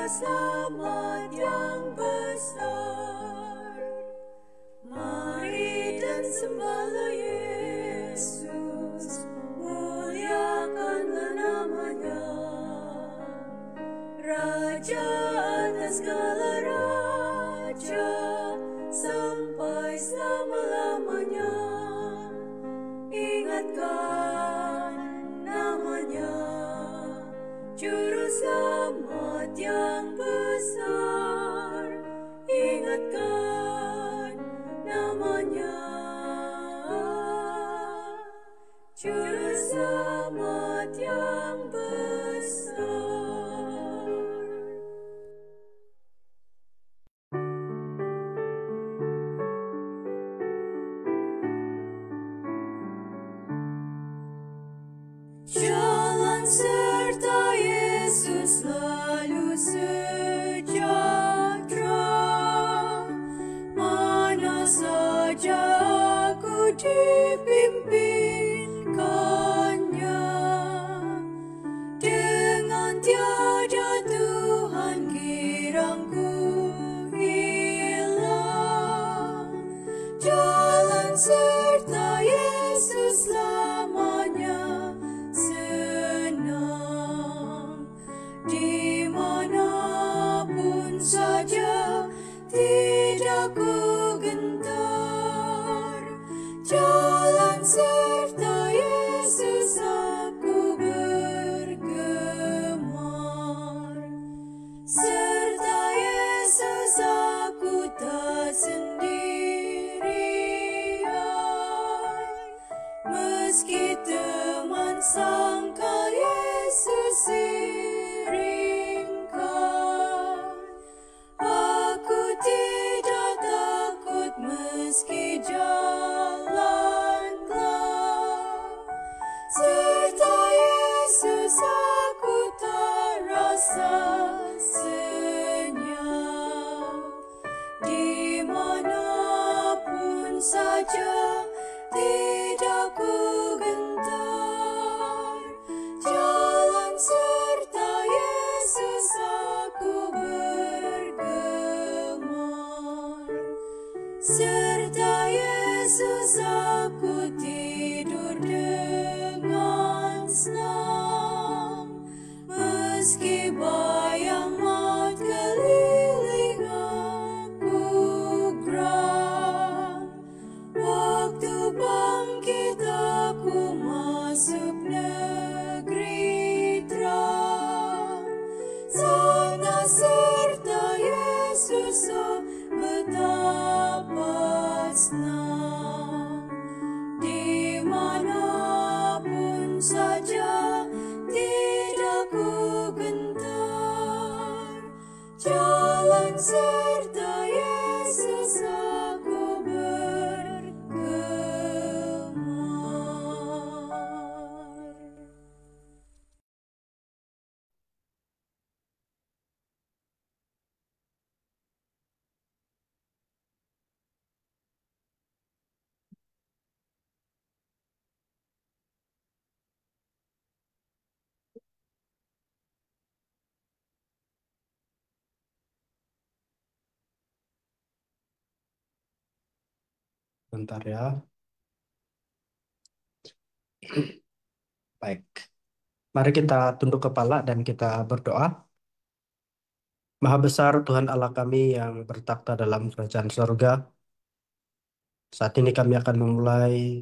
Selamat yang besar, mari dan sembahlah Yesus, muliakanlah namanya, Raja atas segala raja, sampai selama-lamanya. Ingatkan namanya, Juru Selamat yang besar. Ingatkan namanya, Juru Selamat yang besar. Jalan serta Yesus selalu sejahtera, mana saja aku dipimpinkannya. Dengan tiada Tuhan girangku hilang, jalan serta Yesus selamanya senang. Dimanapun saja tidak ku gentar, jalan serta Yesus aku bergemar. Serta Yesus aku tak sendirian, meski teman sangkal Yesus iringkan. Aku tidak takut meski jalan gelap, serta Yesus aku tak rasa senyap. Dimanapun saja tidak ku gentar, jalan serta Yesus aku bergemar. Serta Yesus aku tidur dengan senang, meski bayang maut keliling aku geram. Waktu bangkit aku masuk negeri terang, sana serta Yesus, oh betapa senang. Dimanapun saja tidak ku gentar, jalan serta Yesus aku bergemar. Bentar ya. Baik. Mari kita tunduk kepala dan kita berdoa. Maha besar Tuhan Allah kami yang bertakhta dalam kerajaan surga. Saat ini kami akan memulai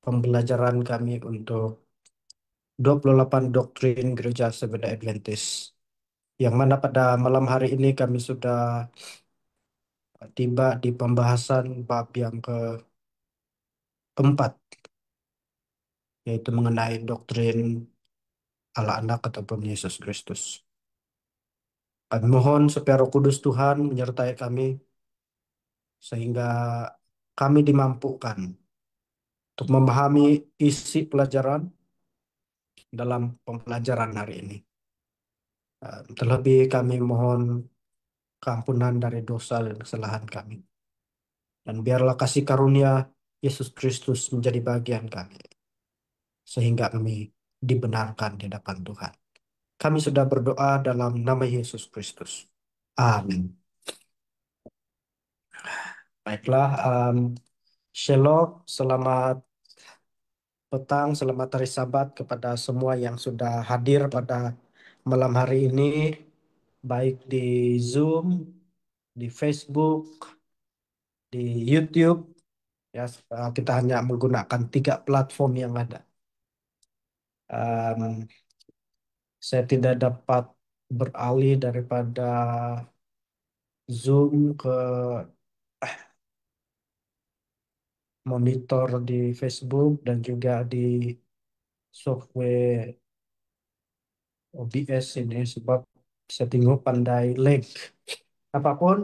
pembelajaran kami untuk 28 doktrin Gereja Seventh Adventist. Yang mana pada malam hari ini kami sudah tiba di pembahasan bab yang keempat, yaitu mengenai doktrin Allah Anak ataupun Yesus Kristus. Kami mohon supaya Roh Kudus Tuhan menyertai kami sehingga kami dimampukan untuk memahami isi pelajaran dalam pembelajaran hari ini. Terlebih kami mohon keampunan dari dosa dan kesalahan kami. Dan biarlah kasih karunia Yesus Kristus menjadi bagian kami, sehingga kami dibenarkan di hadapan Tuhan. Kami sudah berdoa dalam nama Yesus Kristus. Amin. Baiklah, Shalom, selamat petang, selamat hari Sabat kepada semua yang sudah hadir pada malam hari ini, baik di Zoom, di Facebook, di YouTube. Ya, kita hanya menggunakan tiga platform yang ada. Em, saya tidak dapat beralih daripada Zoom ke monitor di Facebook dan juga di software OBS ini sebab saya tengok pandai lag. Apapun,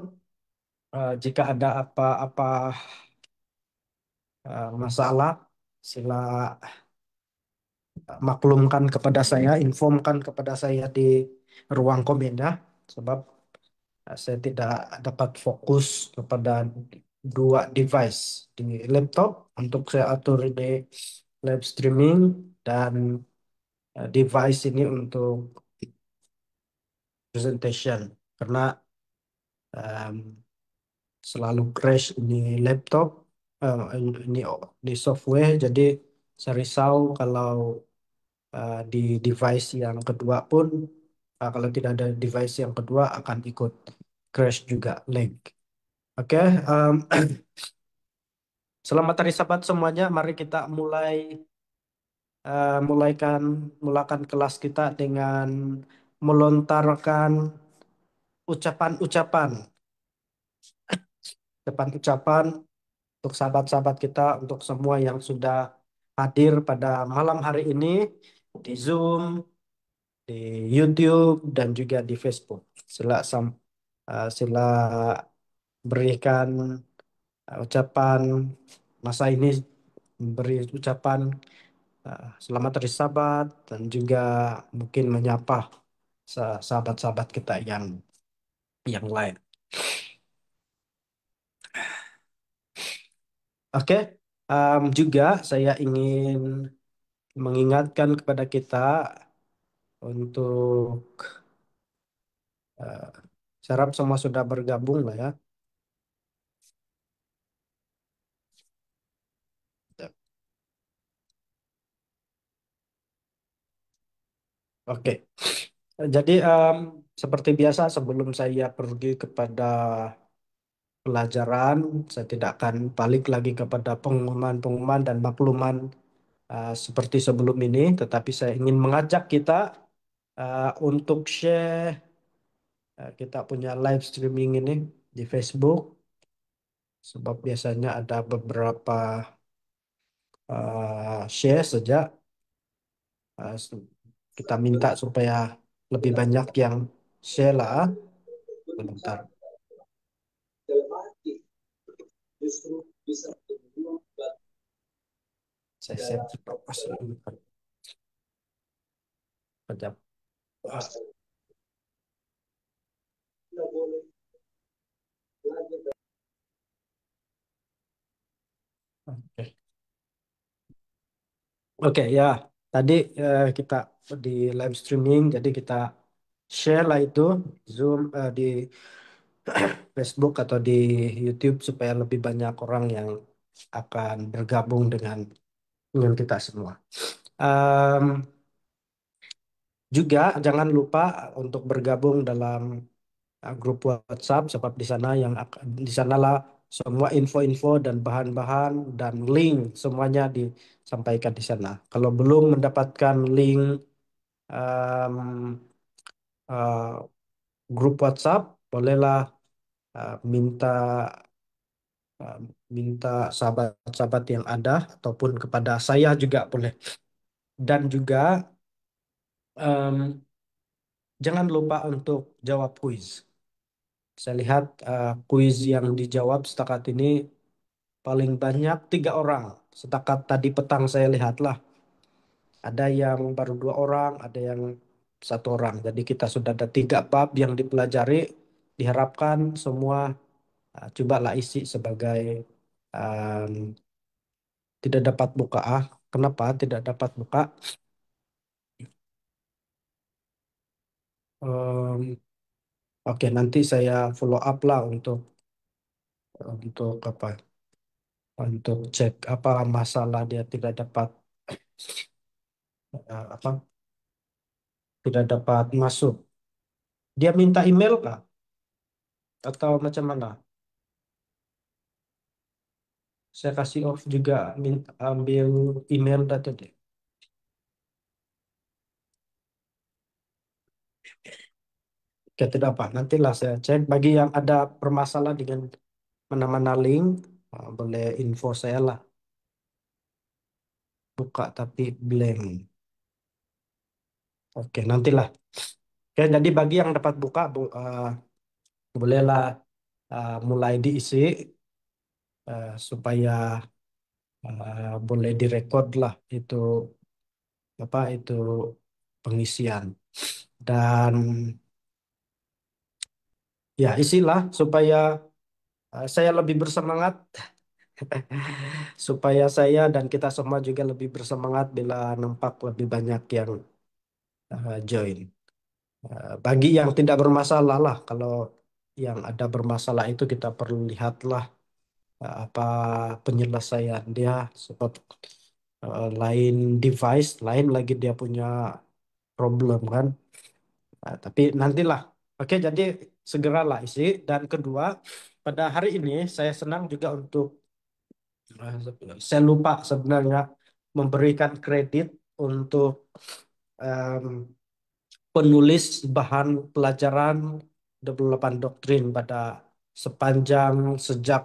jika ada apa-apa masalah, sila maklumkan kepada saya, informkan kepada saya di ruang komen ya, sebab saya tidak dapat fokus kepada dua device di laptop untuk saya atur ini live streaming dan device ini untuk presentation karena em, selalu crash ini laptop, ini di software, jadi saya risau kalau di device yang kedua pun, kalau tidak ada device yang kedua akan ikut crash juga, lag. Oke, em, selamat hari Sabat semuanya. Mari kita mulaikan mulakan kelas kita dengan melontarkan ucapan-ucapan, ucapan-ucapan untuk sahabat-sahabat kita, untuk semua yang sudah hadir pada malam hari ini di Zoom, di YouTube, dan juga di Facebook. Sila berikan ucapan masa ini, beri ucapan selamat hari Sabat dan juga mungkin menyapa sahabat-sahabat kita yang lain. Oke, juga saya ingin mengingatkan kepada kita untuk eh, saya harap semua sudah bergabung lah ya. Oke, jadi seperti biasa sebelum saya pergi kepada pelajaran, saya tidak akan balik lagi kepada pengumuman-pengumuman dan makluman seperti sebelum ini, tetapi saya ingin mengajak kita untuk share kita punya live streaming ini di Facebook, sebab biasanya ada beberapa share saja. Uh, Kita minta supaya lebih banyak yang share lah. Sebentar, saya share proposal dulu. Sekejap. Ah, Oke, Oke, ya. Tadi kita di live streaming, jadi kita share lah itu Zoom di Facebook atau di YouTube supaya lebih banyak orang yang akan bergabung dengan kita semua. Em, Juga jangan lupa untuk bergabung dalam grup WhatsApp, sebab di sanalah semua info-info dan bahan-bahan dan link semuanya disampaikan di sana. Kalau belum mendapatkan link em, eh, grup WhatsApp, bolehlah minta eh, minta sahabat-sahabat yang ada ataupun kepada saya juga boleh. Dan juga em, jangan lupa untuk jawab kuis. Saya lihat kuis yang dijawab setakat ini paling banyak 3 orang. Setakat tadi petang saya lihatlah. Ada yang baru 2 orang, ada yang 1 orang. Jadi kita sudah ada 3 bab yang dipelajari. Diharapkan semua cobalah isi sebagai em, tidak dapat buka. Kenapa tidak dapat buka? Em, oke, nanti saya follow up lah untuk apa? Untuk cek apa masalah dia tidak dapat apa? Tidak dapat masuk. Dia minta email kah? Atau macam mana? Saya kasih off juga ambil email data dia. Oke, tidak apa. Nantilah saya cek. Bagi yang ada permasalahan dengan mana-mana link, boleh info saya lah. Buka tapi blank. Oke, nantilah. Oke, jadi bagi yang dapat buka, bolehlah mulai diisi supaya boleh direkod lah itu pengisian. Dan ya isilah supaya saya lebih bersemangat, supaya saya dan kita semua juga lebih bersemangat bila nampak lebih banyak yang join. Bagi yang tidak bermasalah lah, kalau yang ada bermasalah itu kita perlu lihatlah apa penyelesaian dia, sebab lain device, lain lagi dia punya problem kan. Tapi nantilah. Oke, jadi segeralah isi. Dan kedua, pada hari ini saya senang juga untuk saya lupa sebenarnya memberikan kredit untuk em, penulis bahan pelajaran 28 doktrin pada sepanjang sejak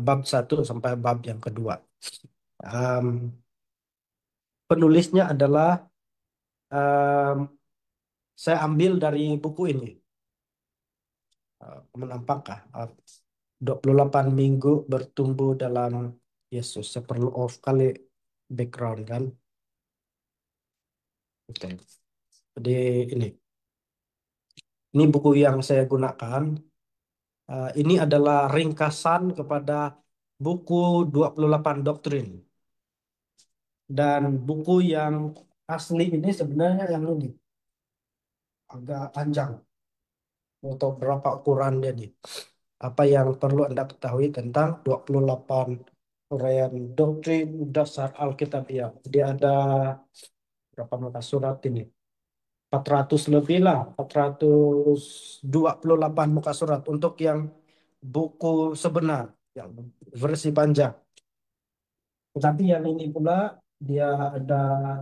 bab satu sampai bab yang kedua. Em, Penulisnya adalah em, saya ambil dari buku ini. Menampakkah 28 minggu bertumbuh dalam Yesus. Saya perlu off kali background kan. Oke. Jadi ini. Ini buku yang saya gunakan. Ini adalah ringkasan kepada buku 28 doktrin. Dan buku yang asli ini sebenarnya yang ini. Agak panjang. Untuk berapa ukuran dia nih. Apa yang perlu Anda ketahui tentang 28 uraian doktrin dasar Alkitabiah. Dia ada berapa muka surat ini? 400 lebih lah, 428 muka surat untuk yang buku sebenar, yang versi panjang. Tetapi yang ini pula dia ada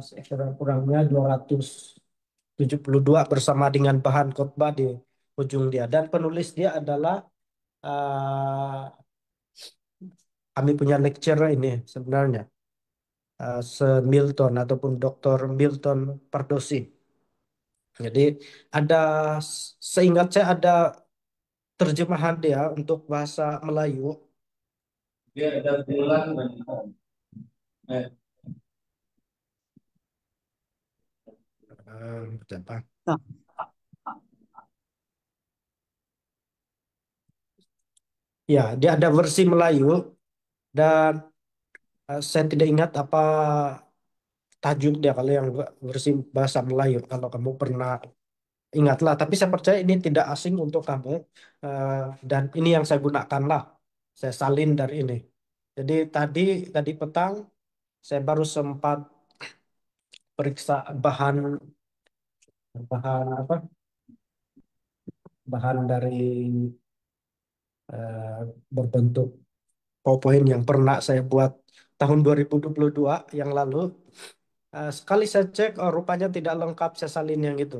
sekurang-kurangnya 272 bersama dengan bahan khotbah di ujung dia. Dan penulis dia adalah eh, kami punya lecturer ini sebenarnya, Sir Milton ataupun Dr. Milton Pardosi. Jadi ada, seingat saya ada terjemahan dia untuk bahasa Melayu. Dia ada bulan eh, apa? Ya, dia ada versi Melayu dan saya tidak ingat apa tajuk dia kalau yang versi bahasa Melayu. Kalau kamu pernah ingatlah, tapi saya percaya ini tidak asing untuk kamu. Eh, dan ini yang saya gunakan lah. Saya salin dari ini. Jadi tadi petang saya baru sempat periksa bahan bahan apa bahan dari eh, berbentuk PowerPoint yang pernah saya buat tahun 2022 yang lalu. Sekali saya cek, oh, rupanya tidak lengkap saya salin yang itu.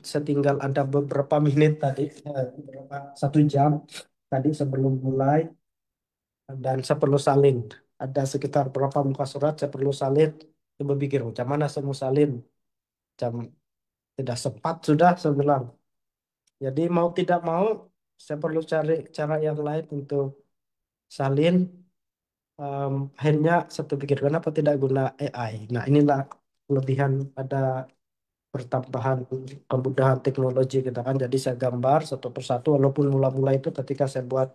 Saya tinggal ada beberapa menit tadi, satu jam tadi sebelum mulai, dan saya perlu salin. Ada sekitar berapa muka surat saya perlu salin. Coba pikir, macam mana saya mau salin? Jam tidak sempat sudah saya bilang. Jadi mau tidak mau, saya perlu cari cara yang lain untuk salin. Akhirnya satu pikir kenapa tidak guna AI. Nah inilah kelebihan ada pertambahan kemudahan teknologi kita kan. Jadi saya gambar satu persatu walaupun mula-mula itu ketika saya buat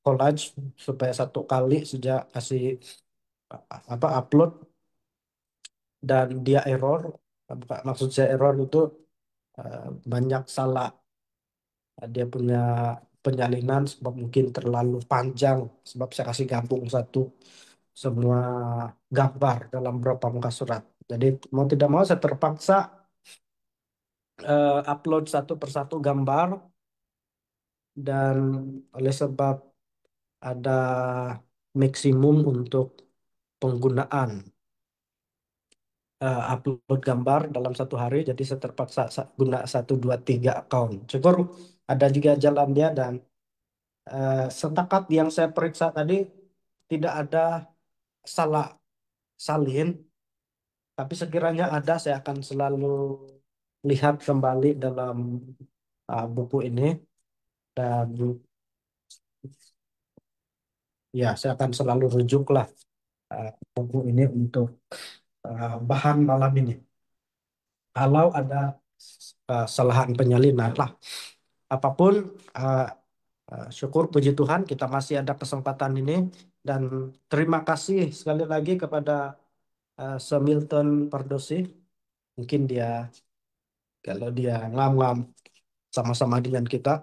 collage supaya satu kali sejak kasih apa upload dan dia error. Bukan, maksud saya error itu eh, banyak salah dia punya penyalinan sebab mungkin terlalu panjang sebab saya kasih gabung satu semua gambar dalam beberapa muka surat. Jadi mau tidak mau saya terpaksa upload satu persatu gambar dan oleh sebab ada maksimum untuk penggunaan upload gambar dalam satu hari, jadi saya terpaksa guna satu dua tiga account. Syukur ada juga jalannya dan setakat yang saya periksa tadi tidak ada salah salin, tapi sekiranya ada saya akan selalu lihat kembali dalam buku ini dan ya saya akan selalu rujuklah buku ini untuk bahan malam ini. Kalau ada kesalahan penyalinan lah apapun, uh, syukur puji Tuhan kita masih ada kesempatan ini dan terima kasih sekali lagi kepada Semilton Pardosi. Mungkin dia kalau dia ngam-ngam sama-sama dengan kita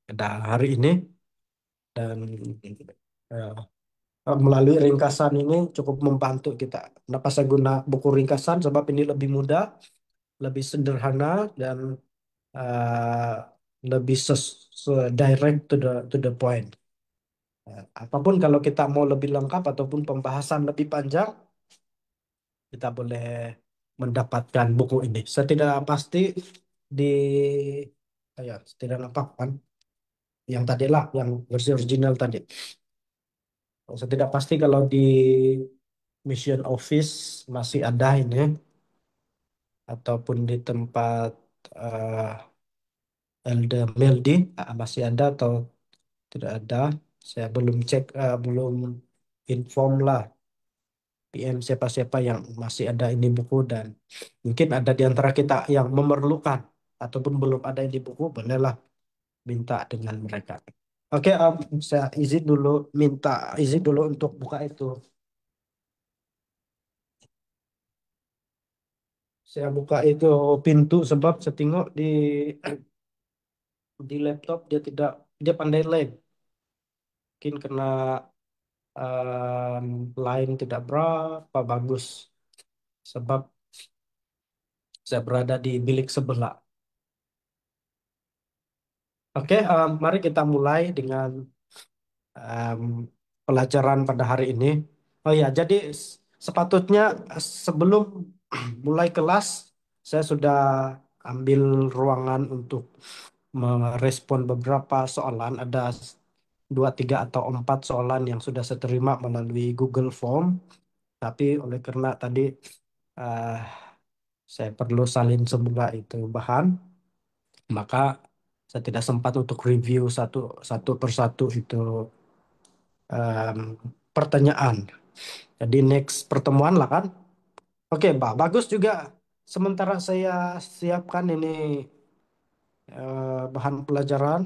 pada hari ini dan melalui ringkasan ini cukup membantu kita. Kenapa saya guna buku ringkasan? Sebab ini lebih mudah, lebih sederhana dan uh, lebih direct to the point. Apapun kalau kita mau lebih lengkap ataupun pembahasan lebih panjang, kita boleh mendapatkan buku ini. Saya tidak pasti di ya tidak lengkap kan yang tadi lah yang versi original tadi. Saya tidak pasti kalau di Mission Office masih ada ini ataupun di tempat eh Elder Meldi masih ada atau tidak ada. Saya belum cek, belum inform lah PM siapa-siapa yang masih ada ini buku dan mungkin ada di antara kita yang memerlukan ataupun belum ada di buku, bolehlah minta dengan mereka. Oke, saya izin dulu, minta izin dulu untuk buka itu. Saya buka itu pintu sebab saya tengok di laptop dia tidak, dia pandai lag. Mungkin karena line tidak berapa bagus sebab saya berada di bilik sebelah. Oke, mari kita mulai dengan em, pelajaran pada hari ini. Oh ya, jadi sepatutnya sebelum mulai kelas, saya sudah ambil ruangan untuk merespon beberapa soalan. Ada dua, tiga, atau empat soalan yang sudah saya terima melalui Google Form. Tapi oleh karena tadi eh, saya perlu salin semua itu bahan, maka saya tidak sempat untuk review satu satu persatu itu em, pertanyaan. Jadi next pertemuan lah kan. Oke, Mbak. Bagus juga. Sementara saya siapkan ini bahan pelajaran.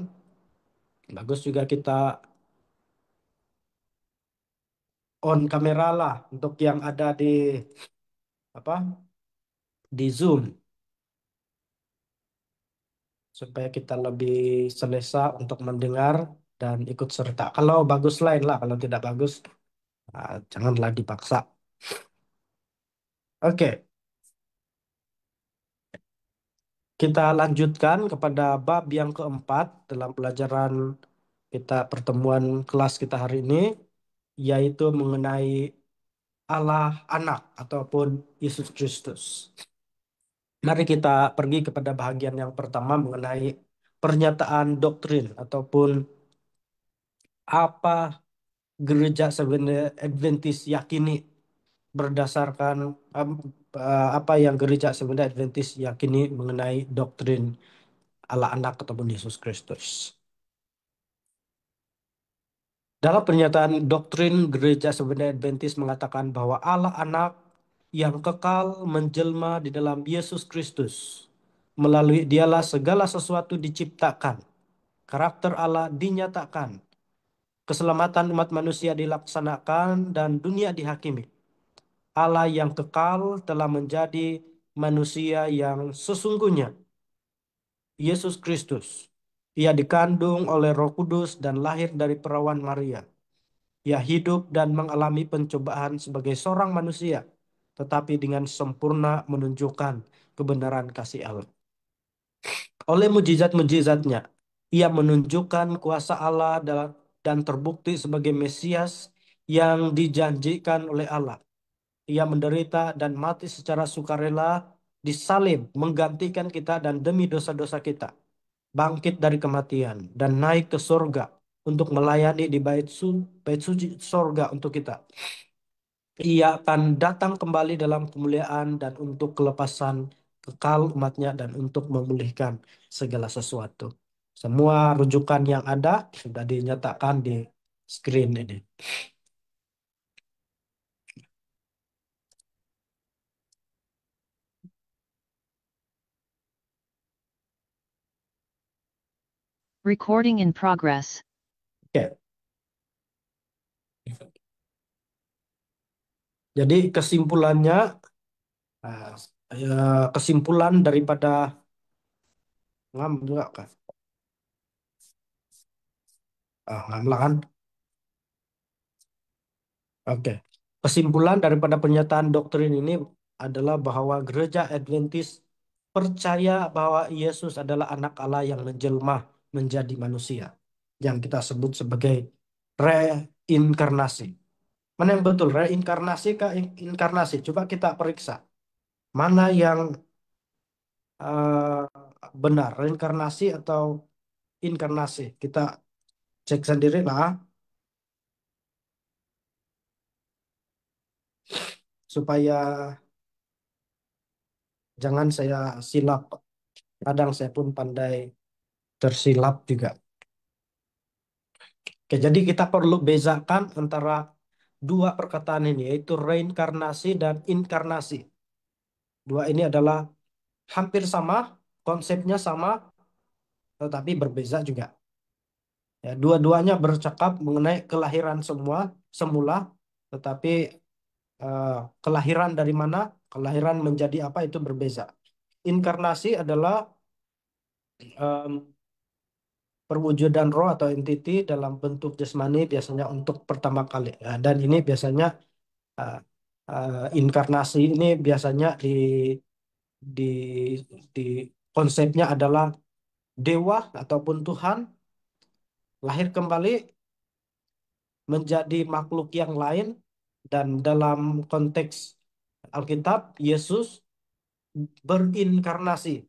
Bagus juga kita on kamera lah untuk yang ada apa di Zoom supaya kita lebih selesa untuk mendengar dan ikut serta. Kalau bagus lain lah, kalau tidak bagus janganlah dipaksa. Oke, kita lanjutkan kepada bab yang keempat dalam pelajaran kita pertemuan kelas kita hari ini, yaitu mengenai Allah anak ataupun Yesus Kristus. Mari kita pergi kepada bahagian yang pertama mengenai pernyataan doktrin ataupun apa gereja sebenarnya Adventist yakini berdasarkan apa yang gereja sebenarnya Adventist yakini mengenai doktrin Allah anak ataupun Yesus Kristus. Dalam pernyataan doktrin gereja sebenarnya Adventist mengatakan bahwa Allah anak yang kekal menjelma di dalam Yesus Kristus. Melalui dialah segala sesuatu diciptakan. Karakter Allah dinyatakan. Keselamatan umat manusia dilaksanakan dan dunia dihakimi. Allah yang kekal telah menjadi manusia yang sesungguhnya, Yesus Kristus. Ia dikandung oleh Roh Kudus dan lahir dari perawan Maria. Ia hidup dan mengalami pencobaan sebagai seorang manusia, tetapi dengan sempurna menunjukkan kebenaran kasih Allah. Oleh mujizat-mujizatnya, ia menunjukkan kuasa Allah dan terbukti sebagai Mesias yang dijanjikan oleh Allah. Ia menderita dan mati secara sukarela, disalib, menggantikan kita dan demi dosa-dosa kita, bangkit dari kematian, dan naik ke surga untuk melayani di bait suci surga untuk kita. Ia akan datang kembali dalam kemuliaan dan untuk kelepasan kekal umatnya dan untuk memulihkan segala sesuatu. Semua rujukan yang ada sudah dinyatakan di screen ini. Recording in progress. Oke, jadi kesimpulannya, ah, kesimpulan daripada ngam juga kan? Ngam lah kan? Oke. Kesimpulan daripada pernyataan doktrin ini adalah bahwa Gereja Adventis percaya bahwa Yesus adalah anak Allah yang menjelma menjadi manusia, yang kita sebut sebagai reinkarnasi. Mana yang betul, reinkarnasi kah inkarnasi? Coba kita periksa. Mana yang benar, reinkarnasi atau inkarnasi? Kita cek sendiri lah, supaya jangan saya silap. Kadang saya pun pandai tersilap juga. Oke, jadi kita perlu bezakan antara dua perkataan ini, yaitu reinkarnasi dan inkarnasi. Dua ini adalah hampir sama, konsepnya sama, tetapi berbeza juga. Ya, dua-duanya bercakap mengenai kelahiran semula, tetapi eh, kelahiran dari mana, kelahiran menjadi apa itu berbeza. Inkarnasi adalah em, perwujudan roh atau entiti dalam bentuk jasmani biasanya untuk pertama kali. Ya, dan ini biasanya uh, inkarnasi ini biasanya di di konsepnya adalah dewa ataupun Tuhan lahir kembali menjadi makhluk yang lain, dan dalam konteks Alkitab Yesus berinkarnasi.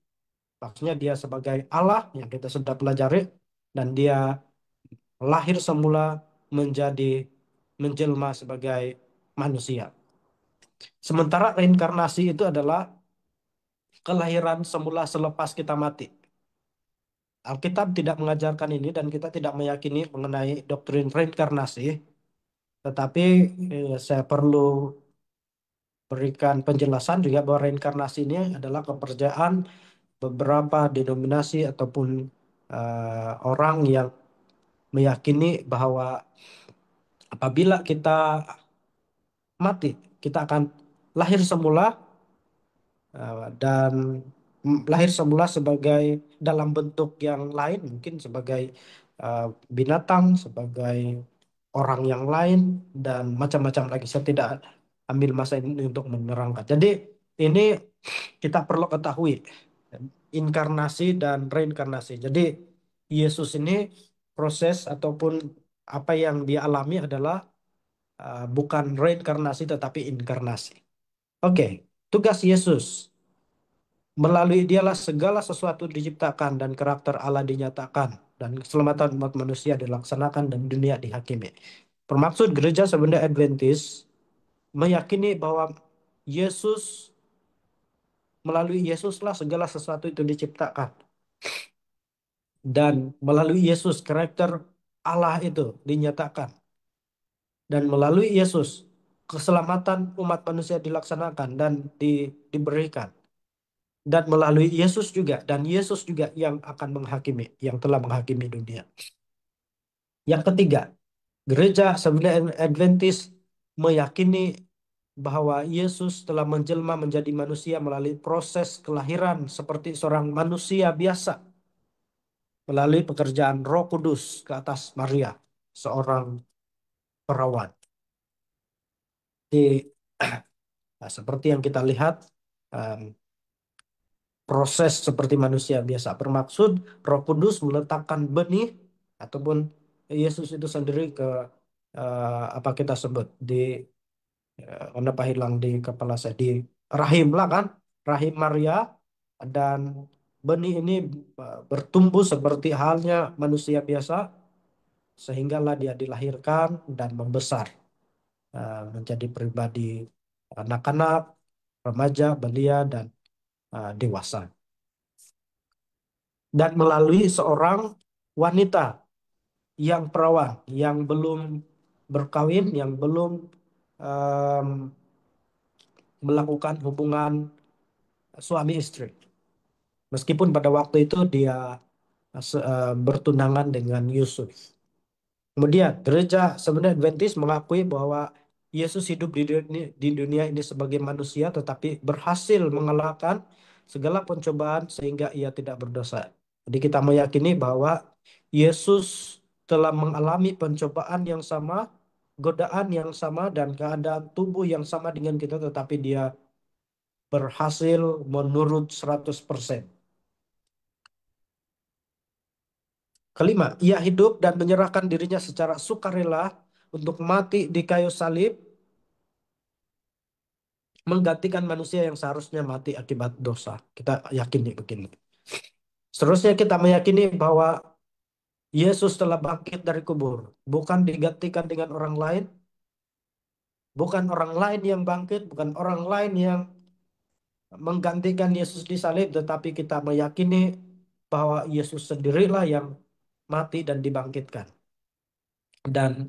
Maksudnya dia sebagai Allah yang kita sudah pelajari, dan dia lahir semula menjadi menjelma sebagai manusia. Sementara reinkarnasi itu adalah kelahiran semula selepas kita mati. Alkitab tidak mengajarkan ini dan kita tidak meyakini mengenai doktrin reinkarnasi, tetapi saya perlu berikan penjelasan juga bahwa reinkarnasi ini adalah kepercayaan beberapa denominasi ataupun orang yang meyakini bahwa apabila kita mati, kita akan lahir semula, dan lahir semula sebagai dalam bentuk yang lain, mungkin sebagai uh, binatang, sebagai orang yang lain, dan macam-macam lagi. Saya tidak ambil masa ini untuk menerangkan. Jadi ini kita perlu ketahui inkarnasi dan reinkarnasi. Jadi Yesus ini proses ataupun apa yang dia alami adalah bukan reinkarnasi tetapi inkarnasi. Oke, tugas Yesus. Melalui dialah segala sesuatu diciptakan dan karakter Allah dinyatakan dan keselamatan umat manusia dilaksanakan dan dunia dihakimi. Bermaksud gereja Seventh-day Adventist meyakini bahwa Yesus, melalui Yesuslah segala sesuatu itu diciptakan, dan melalui Yesus karakter Allah itu dinyatakan, dan melalui Yesus keselamatan umat manusia dilaksanakan dan diberikan, dan melalui Yesus juga, dan Yesus juga yang akan menghakimi, yang telah menghakimi dunia. Yang ketiga, gereja Seventh-day Adventist meyakini bahwa Yesus telah menjelma menjadi manusia melalui proses kelahiran seperti seorang manusia biasa, melalui pekerjaan Roh Kudus ke atas Maria, seorang perawan. Di, nah, seperti yang kita lihat, em, proses seperti manusia biasa bermaksud Roh Kudus meletakkan benih ataupun Yesus itu sendiri ke apa kita sebut di kenapa hilang di kepala saya di rahim lah kan, rahim Maria, dan benih ini bertumbuh seperti halnya manusia biasa sehinggalah dia dilahirkan dan membesar menjadi pribadi anak-anak, remaja, belia dan dewasa, dan melalui seorang wanita yang perawan yang belum berkawin, yang belum em, melakukan hubungan suami istri. Meskipun pada waktu itu dia bertunangan dengan Yusuf. Kemudian gereja sebenarnya Adventis mengakui bahwa Yesus hidup di dunia ini sebagai manusia tetapi berhasil mengalahkan segala pencobaan sehingga ia tidak berdosa. Jadi kita meyakini bahwa Yesus telah mengalami pencobaan yang sama, godaan yang sama dan keadaan tubuh yang sama dengan kita tetapi dia berhasil menurut 100%. Kelima, ia hidup dan menyerahkan dirinya secara sukarela untuk mati di kayu salib, menggantikan manusia yang seharusnya mati akibat dosa. Kita yakini begini. Seterusnya kita meyakini bahwa Yesus telah bangkit dari kubur, bukan digantikan dengan orang lain, bukan orang lain yang bangkit, bukan orang lain yang menggantikan Yesus di salib, tetapi kita meyakini bahwa Yesus sendirilah yang mati dan dibangkitkan. Dan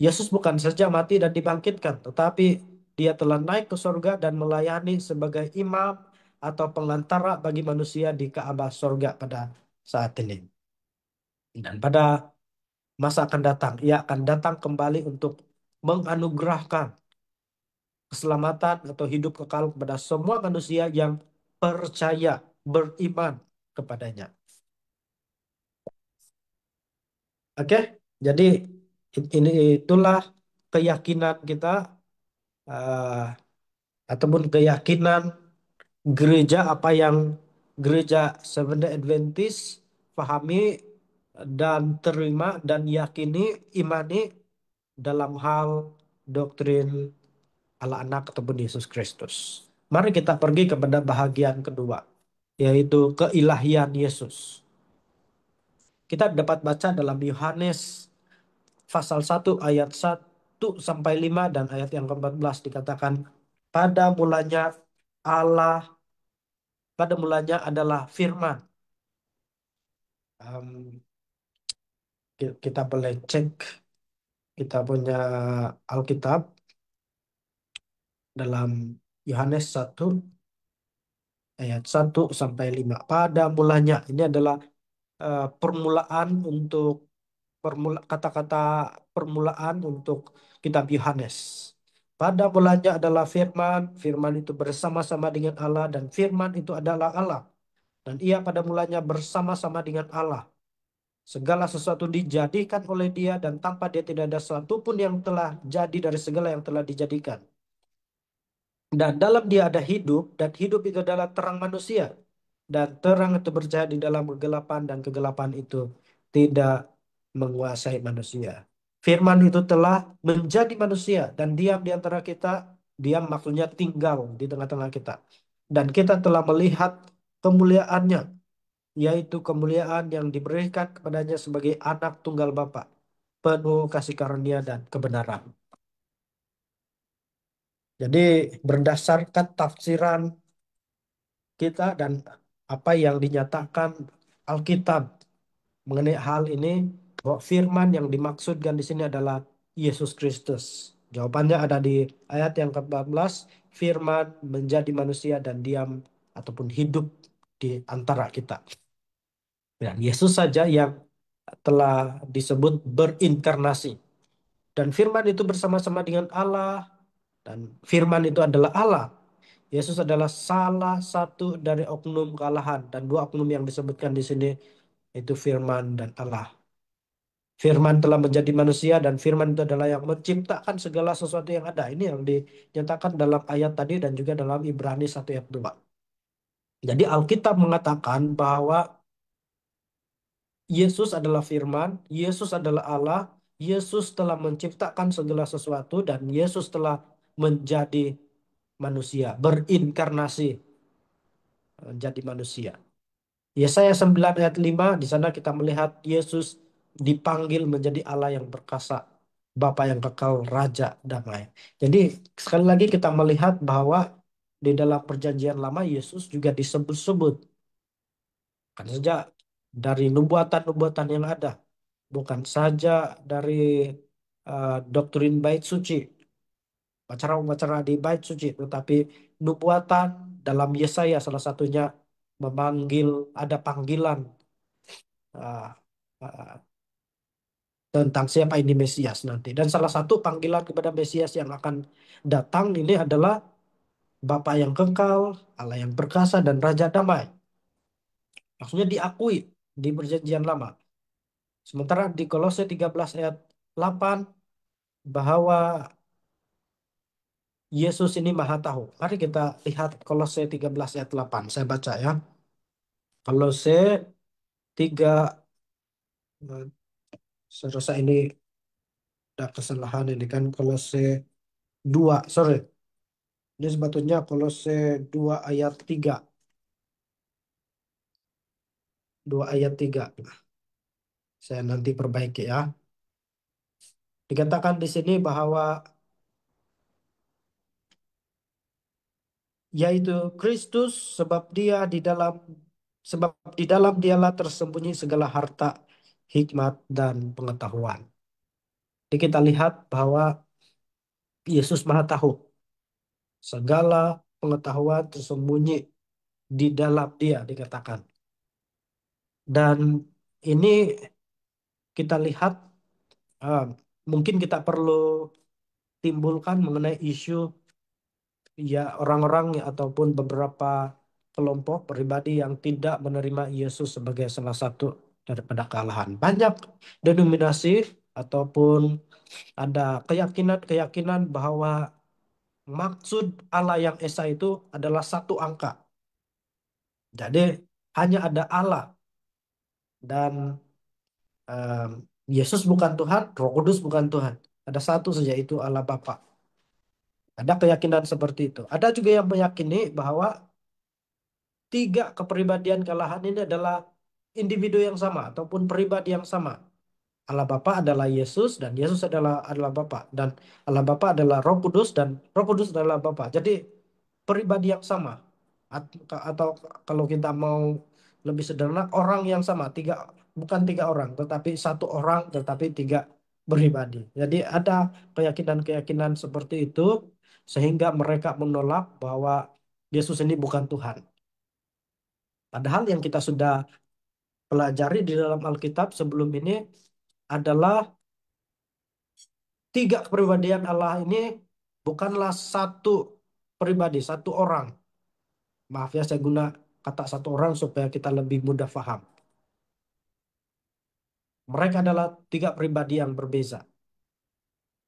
Yesus bukan saja mati dan dibangkitkan, tetapi dia telah naik ke surga dan melayani sebagai imam atau pengantara bagi manusia di Ka'bah surga pada saat ini. Dan pada masa akan datang, ia akan datang kembali untuk menganugerahkan keselamatan atau hidup kekal kepada semua manusia yang percaya, beriman kepadanya. Oke, jadi ini itulah keyakinan kita, eh, ataupun keyakinan gereja, apa yang gereja Seventh-day Adventist pahami dan terima dan yakini, imani dalam hal doktrin Allah anak ataupun Yesus Kristus. Mari kita pergi kepada bahagian kedua, yaitu keilahian Yesus. Kita dapat baca dalam Yohanes pasal 1 ayat 1 sampai 5 dan ayat yang ke-14 dikatakan, pada mulanya Allah, pada mulanya adalah firman. Em, kita boleh cek kita punya Alkitab dalam Yohanes 1 ayat 1 sampai 5. Pada mulanya ini adalah permulaan untuk kata-kata permulaan untuk kitab Yohanes. Pada mulanya adalah firman, firman itu bersama-sama dengan Allah dan firman itu adalah Allah. Dan ia pada mulanya bersama-sama dengan Allah. Segala sesuatu dijadikan oleh dia dan tanpa dia tidak ada sesuatu pun yang telah jadi dari segala yang telah dijadikan. Dan dalam dia ada hidup dan hidup itu adalah terang manusia. Dan terang itu bercahaya di dalam kegelapan dan kegelapan itu tidak menguasai manusia. Firman itu telah menjadi manusia dan diam di antara kita. Diam maksudnya tinggal di tengah-tengah kita. Dan kita telah melihat kemuliaannya, yaitu kemuliaan yang diberikan kepadanya sebagai anak tunggal Bapa, penuh kasih karunia dan kebenaran. Jadi berdasarkan tafsiran kita dan apa yang dinyatakan Alkitab mengenai hal ini, bahwa firman yang dimaksudkan di sini adalah Yesus Kristus. Jawabannya ada di ayat yang ke-14, firman menjadi manusia dan diam ataupun hidup di antara kita. Dan Yesus saja yang telah disebut berinkarnasi. Dan firman itu bersama-sama dengan Allah Dan firman itu adalah Allah. Yesus adalah salah satu dari oknum kealahan, dan dua oknum yang disebutkan di sini itu firman dan Allah. Firman telah menjadi manusia dan firman itu adalah yang menciptakan segala sesuatu yang ada. Ini yang dinyatakan dalam ayat tadi dan juga dalam Ibrani 1 ayat 2. Jadi Alkitab mengatakan bahwa Yesus adalah firman, Yesus adalah Allah, Yesus telah menciptakan segala sesuatu dan Yesus telah menjadi manusia, berinkarnasi menjadi manusia. Yesaya 9 ayat 5 di sana kita melihat Yesus dipanggil menjadi Allah yang perkasa, Bapa yang kekal, Raja damai. Jadi sekali lagi kita melihat bahwa di dalam perjanjian lama Yesus juga disebut-sebut kan saja dari nubuatan-nubuatan yang ada, bukan saja dari doktrin bait suci, upacara-upacara di bait suci, tetapi nubuatan dalam Yesaya salah satunya memanggil, ada panggilan ah, ah, tentang siapa ini Mesias nanti. Dan salah satu panggilan kepada Mesias yang akan datang ini adalah Bapa yang kekal, Allah yang perkasa, dan Raja damai. Maksudnya diakui di perjanjian lama. Sementara di Kolose 13 ayat 8 bahwa Yesus ini maha tahu. Mari kita lihat Kolose 13 ayat 8. Saya baca ya. Kolose 3, saya rasa ini ada kesalahan ini kan Kolose 2, sorry. Ini sebetulnya Kolose 2 ayat 3. 2 ayat 3. Saya nanti perbaiki ya. Dikatakan di sini bahwa yaitu Kristus sebab di dalam dialah tersembunyi segala harta, hikmat dan pengetahuan. Jadi kita lihat bahwa Yesus Maha Tahu. Segala pengetahuan tersembunyi di dalam Dia dikatakan. Dan ini kita lihat eh, mungkin kita perlu timbulkan mengenai isu ya orang-orang ataupun beberapa kelompok pribadi yang tidak menerima Yesus sebagai salah satu daripada kealahan. Banyak denominasi ataupun ada keyakinan-keyakinan bahwa maksud Allah yang Esa itu adalah satu angka. Jadi hanya ada Allah dan em, Yesus bukan Tuhan, Roh Kudus bukan Tuhan. Ada satu saja itu Allah Bapa. Ada keyakinan seperti itu. Ada juga yang meyakini bahwa tiga kepribadian kealahan ini adalah individu yang sama ataupun pribadi yang sama. Allah Bapa adalah Yesus dan Yesus adalah Bapa dan Allah Bapa adalah Roh Kudus dan Roh Kudus adalah Bapa. Jadi pribadi yang sama. Atau kalau kita mau lebih sederhana orang yang sama, bukan tiga orang tetapi satu orang tetapi tiga pribadi. Jadi ada keyakinan-keyakinan seperti itu sehingga mereka menolak bahwa Yesus ini bukan Tuhan. Padahal yang kita sudah pelajari di dalam Alkitab sebelum ini adalah tiga kepribadian Allah ini bukanlah satu pribadi, satu orang. Maaf ya, saya guna kata satu orang supaya kita lebih mudah paham. Mereka adalah tiga pribadi yang berbeza.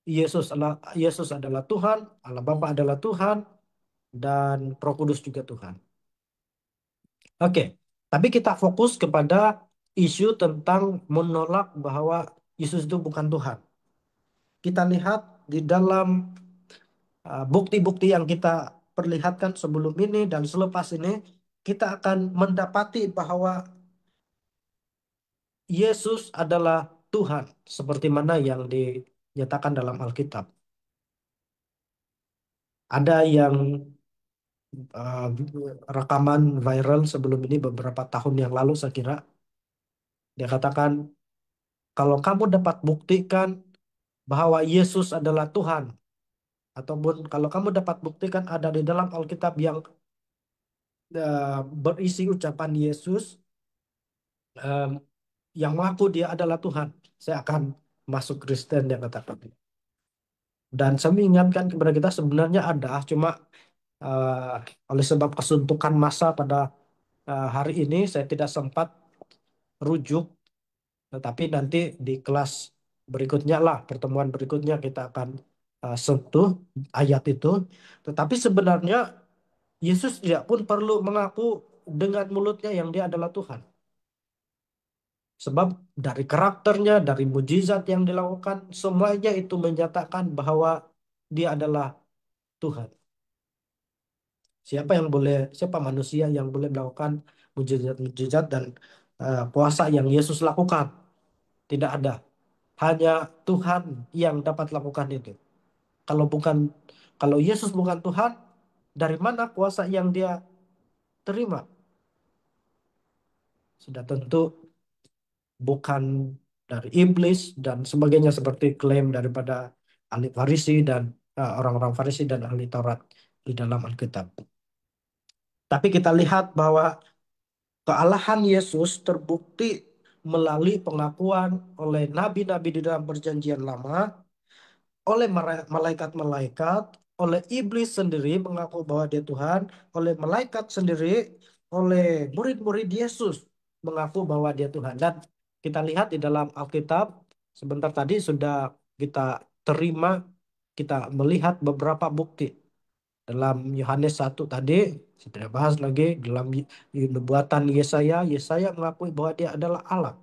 Yesus adalah Tuhan, Allah Bapa adalah Tuhan, dan Roh Kudus juga Tuhan. Oke, tapi kita fokus kepada isu tentang menolak bahwa Yesus itu bukan Tuhan. Kita lihat di dalam bukti-bukti yang kita perlihatkan sebelum ini dan selepas ini, kita akan mendapati bahwa Yesus adalah Tuhan, seperti mana yang dinyatakan dalam Alkitab. Ada yang uh, rekaman viral sebelum ini beberapa tahun yang lalu saya kira, dia katakan, kalau kamu dapat buktikan bahwa Yesus adalah Tuhan, ataupun kalau kamu dapat buktikan ada di dalam Alkitab yang berisi ucapan Yesus, um, yang mengaku dia adalah Tuhan, saya akan masuk Kristen, dia katakan. Dan saya mengingatkan kepada kita sebenarnya ada, cuma oleh sebab kesuntukan masa pada hari ini saya tidak sempat rujuk, tetapi nanti di kelas berikutnya lah, pertemuan berikutnya kita akan sentuh ayat itu. Tetapi sebenarnya Yesus tidak pun perlu mengaku dengan mulutnya yang dia adalah Tuhan. Sebab dari karakternya, dari mujizat yang dilakukan, semuanya itu menyatakan bahwa dia adalah Tuhan. Siapa manusia yang boleh melakukan mujizat-mujizat dan kuasa yang Yesus lakukan? Tidak ada. Hanya Tuhan yang dapat lakukan itu. Kalau bukan, kalau Yesus bukan Tuhan, dari mana kuasa yang dia terima? Sudah tentu bukan dari iblis dan sebagainya seperti klaim daripada ahli Farisi dan orang-orang Farisi dan ahli Taurat di dalam Alkitab. Tapi kita lihat bahwa kealahan Yesus terbukti melalui pengakuan oleh nabi-nabi di dalam Perjanjian Lama, oleh malaikat-malaikat, oleh iblis sendiri mengaku bahwa dia Tuhan, oleh malaikat sendiri, oleh murid-murid Yesus mengaku bahwa dia Tuhan. Dan kita lihat di dalam Alkitab, sebentar tadi sudah kita terima, kita melihat beberapa bukti. Dalam Yohanes 1 tadi, saya tidak bahas lagi, dalam nubuatan Yesaya, Yesaya mengakui bahwa dia adalah Allah.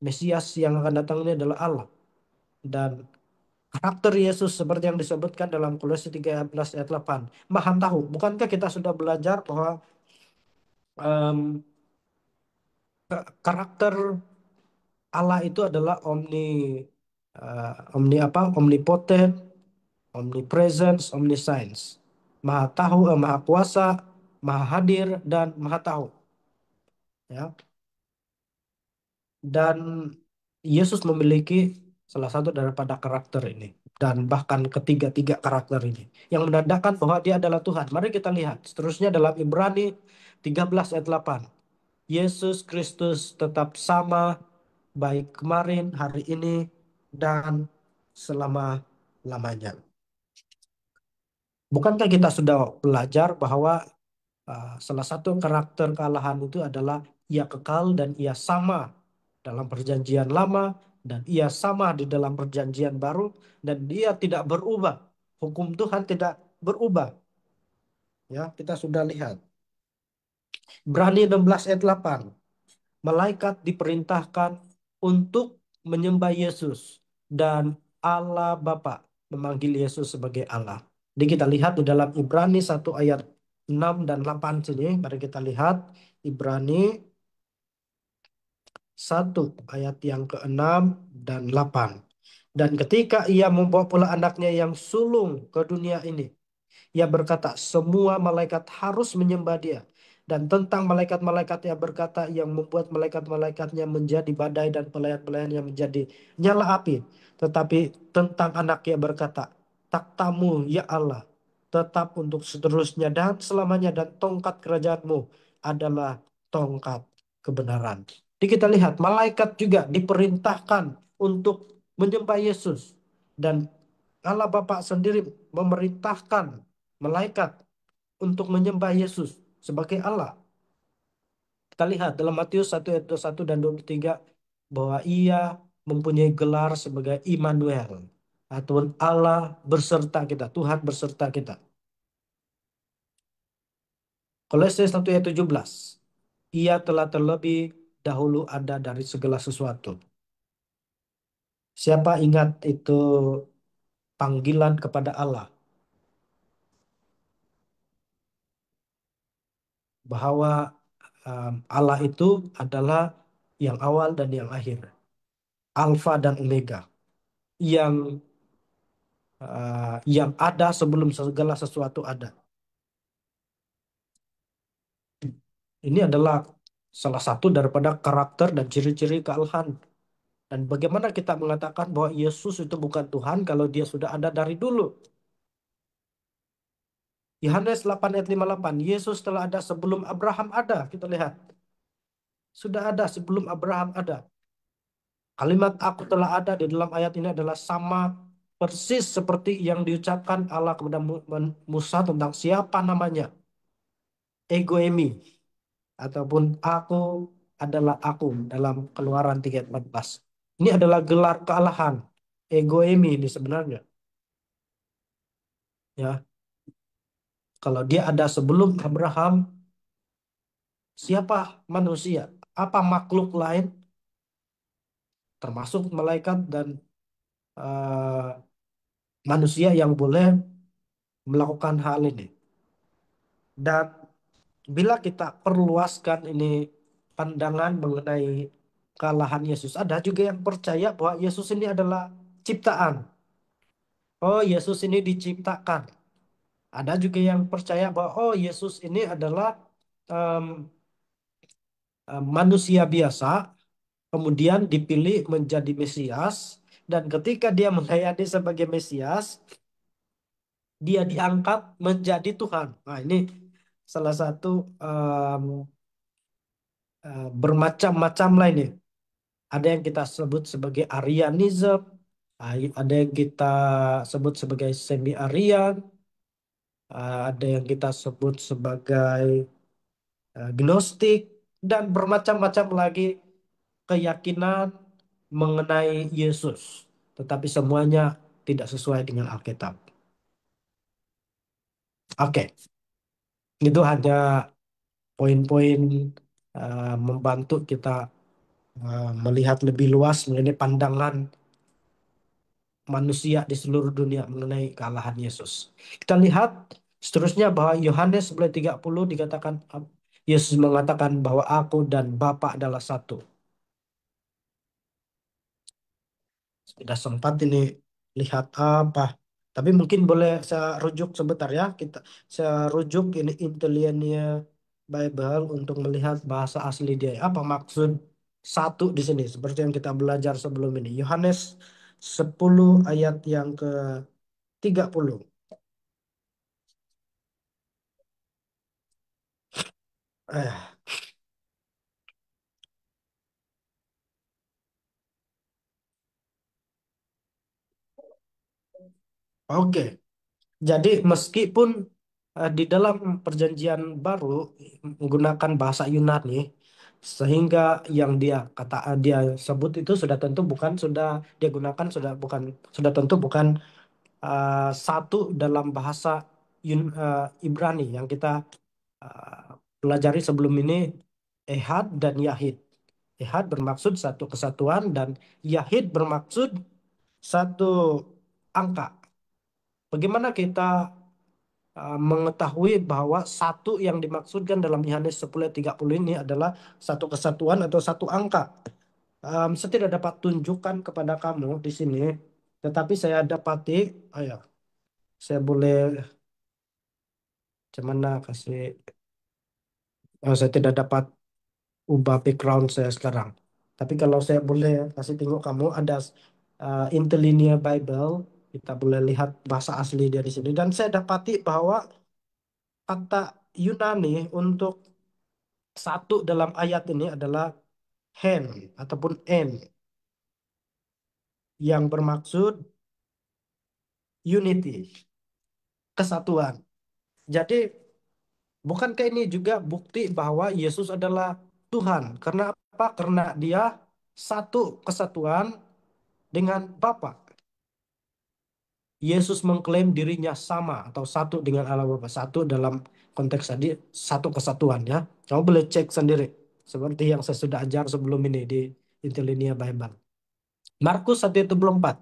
Mesias yang akan datang ini adalah Allah. Dan karakter Yesus seperti yang disebutkan dalam Kolose 13 ayat 8. Maha tahu. Bukankah kita sudah belajar bahwa em, karakter Allah itu adalah omni apa? Omnipotent, omnipresence, omniscience. Maha tahu, maha kuasa, maha hadir dan maha tahu. Ya. Dan Yesus memiliki salah satu daripada karakter ini. Dan bahkan ketiga-tiga karakter ini. Yang menandakan bahwa dia adalah Tuhan. Mari kita lihat. Seterusnya dalam Ibrani 13 ayat 8. Yesus Kristus tetap sama baik kemarin, hari ini, dan selama-lamanya. Bukankah kita sudah belajar bahwa salah satu karakter kealahan itu adalah ia kekal dan ia sama dalam perjanjian lama dan ia sama di dalam perjanjian baru dan dia tidak berubah. Hukum Tuhan tidak berubah. Ya, kita sudah lihat. Ibrani 16 ayat 8. Malaikat diperintahkan untuk menyembah Yesus dan Allah Bapa memanggil Yesus sebagai Allah. Jadi kita lihat di dalam Ibrani 1 ayat 6 dan 8 sini. Mari kita lihat Ibrani 1 ayat yang ke-6 dan 8. Dan ketika ia membawa pula anaknya yang sulung ke dunia ini, ia berkata, semua malaikat harus menyembah dia. Dan tentang malaikat-malaikat ia berkata, yang membuat malaikat-malaikatnya menjadi badai dan pelayan-pelayannya menjadi nyala api. Tetapi tentang anak ia berkata, takhtamu ya Allah, tetap untuk seterusnya dan selamanya, dan tongkat kerajaanmu adalah tongkat kebenaran. Jadi kita lihat, malaikat juga diperintahkan untuk menyembah Yesus. Dan Allah Bapa sendiri memerintahkan malaikat untuk menyembah Yesus sebagai Allah. Kita lihat dalam Matius 1 ayat 21 dan 23 bahwa ia mempunyai gelar sebagai Immanuel, atau Allah berserta kita, Tuhan berserta kita. Kolose 1 ayat 17. Ia telah terlebih dahulu ada dari segala sesuatu. Siapa ingat itu panggilan kepada Allah? Bahwa Allah itu adalah yang awal dan yang akhir. Alfa dan Omega. Yang ada sebelum segala sesuatu ada. Ini adalah salah satu daripada karakter dan ciri-ciri kealahan. Dan bagaimana kita mengatakan bahwa Yesus itu bukan Tuhan kalau dia sudah ada dari dulu? Yohanes 8 ayat 58, Yesus telah ada sebelum Abraham ada. Kita lihat. Sudah ada sebelum Abraham ada. Kalimat aku telah ada di dalam ayat ini adalah sama persis seperti yang diucapkan Allah kepada Musa tentang siapa namanya, ego emi, ataupun aku adalah aku dalam Keluaran 3:14. Ini adalah gelar kealahan, ego emi ini sebenarnya. Ya, kalau dia ada sebelum Abraham, siapa manusia? Apa makhluk lain, termasuk malaikat dan eh, manusia yang boleh melakukan hal ini? Dan bila kita perluaskan ini pandangan mengenai kealahan Yesus, ada juga yang percaya bahwa Yesus ini adalah ciptaan. Oh, Yesus ini diciptakan. Ada juga yang percaya bahwa oh, Yesus ini adalah em, manusia biasa, kemudian dipilih menjadi Mesias, dan ketika dia menghayati sebagai Mesias, dia diangkat menjadi Tuhan. Nah, ini salah satu em, bermacam-macam lain nih. Ada yang kita sebut sebagai Arianism, ada yang kita sebut sebagai semi-Arian, ada yang kita sebut sebagai Gnostik, dan bermacam-macam lagi keyakinan mengenai Yesus. Tetapi semuanya tidak sesuai dengan Alkitab. Oke, itu hanya poin-poin membantu kita melihat lebih luas mengenai pandangan manusia di seluruh dunia mengenai kealahan Yesus. Kita lihat seterusnya bahwa Yohanes 11:30 dikatakan Yesus mengatakan bahwa aku dan Bapa adalah satu. Sudah sempat ini lihat apa. Tapi mungkin boleh saya rujuk sebentar ya. Saya rujuk ini Interlinear Bible untuk melihat bahasa asli dia. Apa maksud satu di sini? Seperti yang kita belajar sebelum ini. Yohanes 10 ayat yang ke 30. Eh, oke. Jadi meskipun di dalam perjanjian baru menggunakan bahasa Yunani, sehingga yang dia sebut itu sudah tentu bukan sudah dia gunakan sudah tentu bukan satu dalam bahasa Ibrani yang kita pelajari sebelum ini, Ehad dan Yahid. Ehad bermaksud satu kesatuan dan Yahid bermaksud satu angka. Bagaimana kita mengetahui bahwa satu yang dimaksudkan dalam Yohanes 10:30 ini adalah satu kesatuan atau satu angka? Saya tidak dapat tunjukkan kepada kamu di sini, tetapi saya dapati, ayo, saya boleh cuman kasih, saya tidak dapat ubah background saya sekarang. Tapi kalau saya boleh kasih tengok kamu, ada Interlinear Bible, kita boleh lihat bahasa asli dari sini. Dan saya dapati bahwa kata Yunani untuk satu dalam ayat ini adalah hen ataupun en yang bermaksud unity, kesatuan. Jadi bukankah ini juga bukti bahwa Yesus adalah Tuhan? Karena apa? Karena dia satu kesatuan dengan Bapa. Yesus mengklaim dirinya sama atau satu dengan Allah Bapa. Satu dalam konteks tadi, satu kesatuan ya. Kamu boleh cek sendiri. Seperti yang saya sudah ajar sebelum ini di Interlinear Bible. Markus 1:24.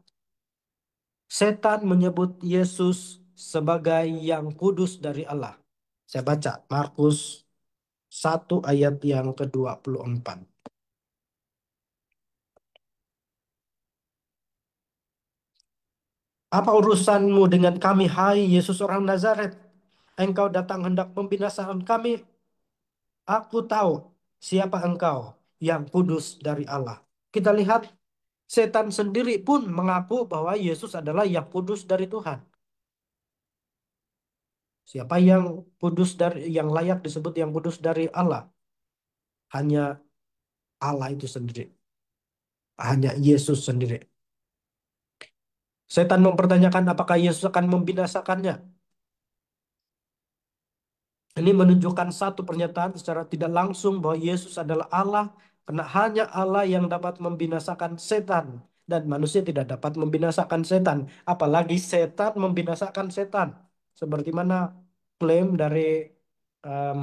Setan menyebut Yesus sebagai yang kudus dari Allah. Saya baca Markus 1 ayat yang ke-24. Apa urusanmu dengan kami, hai Yesus orang Nazaret? Engkau datang hendak membinasakan kami. Aku tahu siapa engkau, yang kudus dari Allah. Kita lihat setan sendiri pun mengaku bahwa Yesus adalah yang kudus dari Tuhan. Siapa yang kudus dari yang layak disebut yang kudus dari Allah? Hanya Allah itu sendiri. Hanya Yesus sendiri. Setan mempertanyakan apakah Yesus akan membinasakannya. Ini menunjukkan satu pernyataan secara tidak langsung bahwa Yesus adalah Allah, karena hanya Allah yang dapat membinasakan setan dan manusia tidak dapat membinasakan setan, apalagi setan membinasakan setan. Seperti mana klaim em,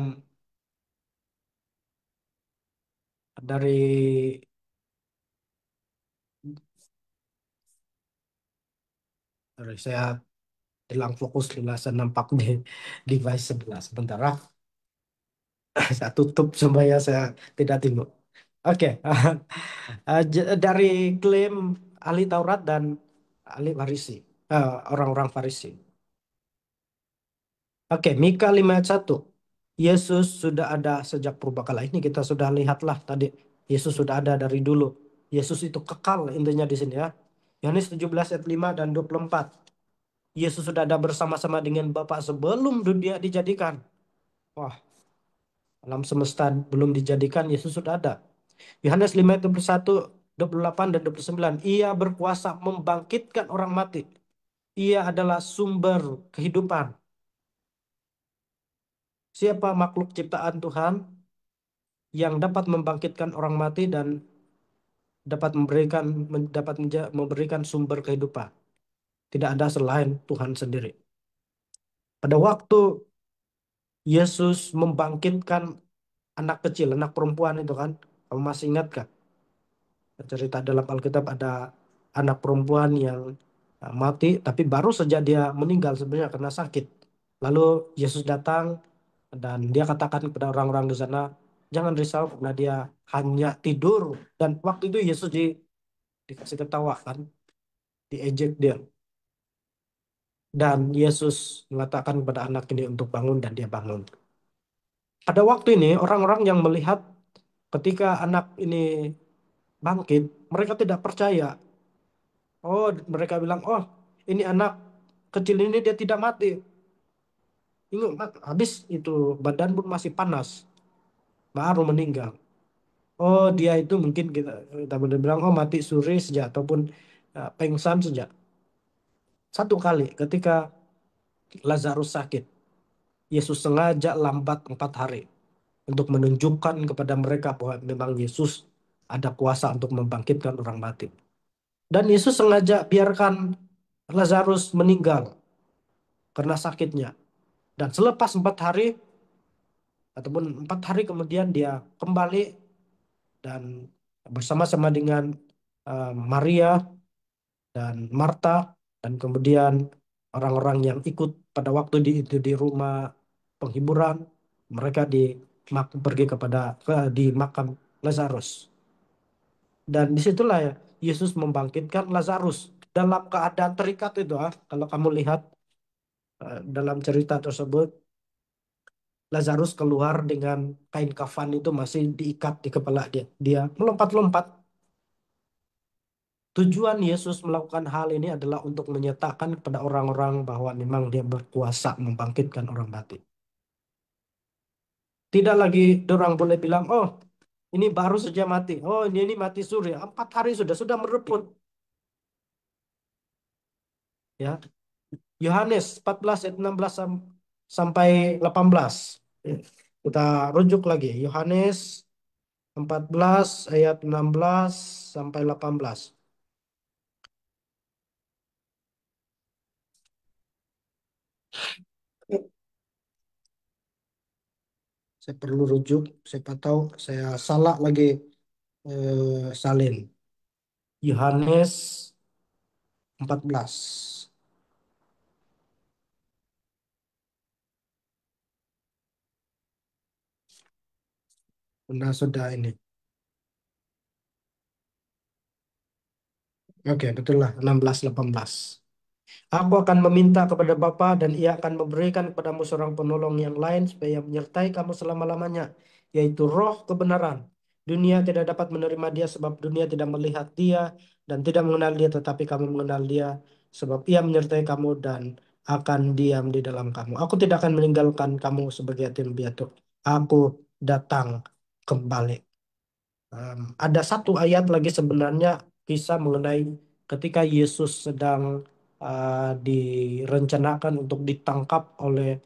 dari saya hilang fokus sebelah saya nampak di device sebelah. Sebentar, saya tutup supaya saya tidak timbul. Oke. Dari klaim ahli Taurat dan ahli Farisi, orang-orang Farisi. Oke, Mika 5 ayat 1. Yesus sudah ada sejak purbakala. Ini kita sudah lihatlah tadi. Yesus sudah ada dari dulu. Yesus itu kekal intinya di sini ya. Yohanes 17 ayat 5 dan 24. Yesus sudah ada bersama-sama dengan Bapa sebelum dunia dijadikan. Wah, alam semesta belum dijadikan, Yesus sudah ada. Yohanes 5 ayat 21, 28 dan 29. Ia berkuasa membangkitkan orang mati. Ia adalah sumber kehidupan. Siapa makhluk ciptaan Tuhan yang dapat membangkitkan orang mati dan dapat memberikan sumber kehidupan? Tidak ada selain Tuhan sendiri. Pada waktu Yesus membangkitkan anak kecil, anak perempuan itu kan, kamu masih ingat kan? Cerita dalam Alkitab ada anak perempuan yang mati, tapi baru saja dia meninggal sebenarnya karena sakit. Lalu Yesus datang dan dia katakan kepada orang-orang di sana, jangan risau karena dia hanya tidur. Dan waktu itu Yesus dikasih ketawa kan, diejek dia. Dan Yesus mengatakan kepada anak ini untuk bangun dan dia bangun. Pada waktu ini orang-orang yang melihat ketika anak ini bangkit, mereka tidak percaya. Oh, mereka bilang, oh ini anak kecil ini dia tidak mati. Ini habis itu badan pun masih panas, baru meninggal. Oh dia itu mungkin kita boleh bilang oh mati suri saja ataupun pingsan saja. Satu kali ketika Lazarus sakit, Yesus sengaja lambat 4 hari untuk menunjukkan kepada mereka bahwa memang Yesus ada kuasa untuk membangkitkan orang mati. Dan Yesus sengaja biarkan Lazarus meninggal karena sakitnya. Dan selepas 4 hari ataupun 4 hari kemudian dia kembali dan bersama-sama dengan Maria dan Marta dan kemudian orang-orang yang ikut pada waktu itu di rumah penghiburan, mereka pergi di makam Lazarus. Dan disitulah ya Yesus membangkitkan Lazarus dalam keadaan terikat itu, kalau kamu lihat dalam cerita tersebut, Lazarus keluar dengan kain kafan itu masih diikat di kepala dia. Dia melompat-lompat. Tujuan Yesus melakukan hal ini adalah untuk menyatakan kepada orang-orang bahwa memang dia berkuasa membangkitkan orang mati. Tidak lagi orang boleh bilang, oh ini baru saja mati. Oh ini mati suri. 4 hari sudah merebut. Ya, Yohanes 14 ayat 16 sampai 18. Kita rujuk lagi. Yohanes 14 ayat 16 sampai 18. Saya perlu rujuk, siapa tahu saya salah lagi salin. Yohanes 14. Benar sudah ini. Oke, betul lah 16 18. Aku akan meminta kepada Bapa dan ia akan memberikan kepadamu seorang penolong yang lain supaya menyertai kamu selama-lamanya, yaitu Roh kebenaran. Dunia tidak dapat menerima dia sebab dunia tidak melihat dia dan tidak mengenal dia, tetapi kamu mengenal dia sebab ia menyertai kamu dan akan diam di dalam kamu. Aku tidak akan meninggalkan kamu sebagai yatim piatu. Aku datang kembali. Ada satu ayat lagi sebenarnya kisah mengenai ketika Yesus sedang direncanakan untuk ditangkap oleh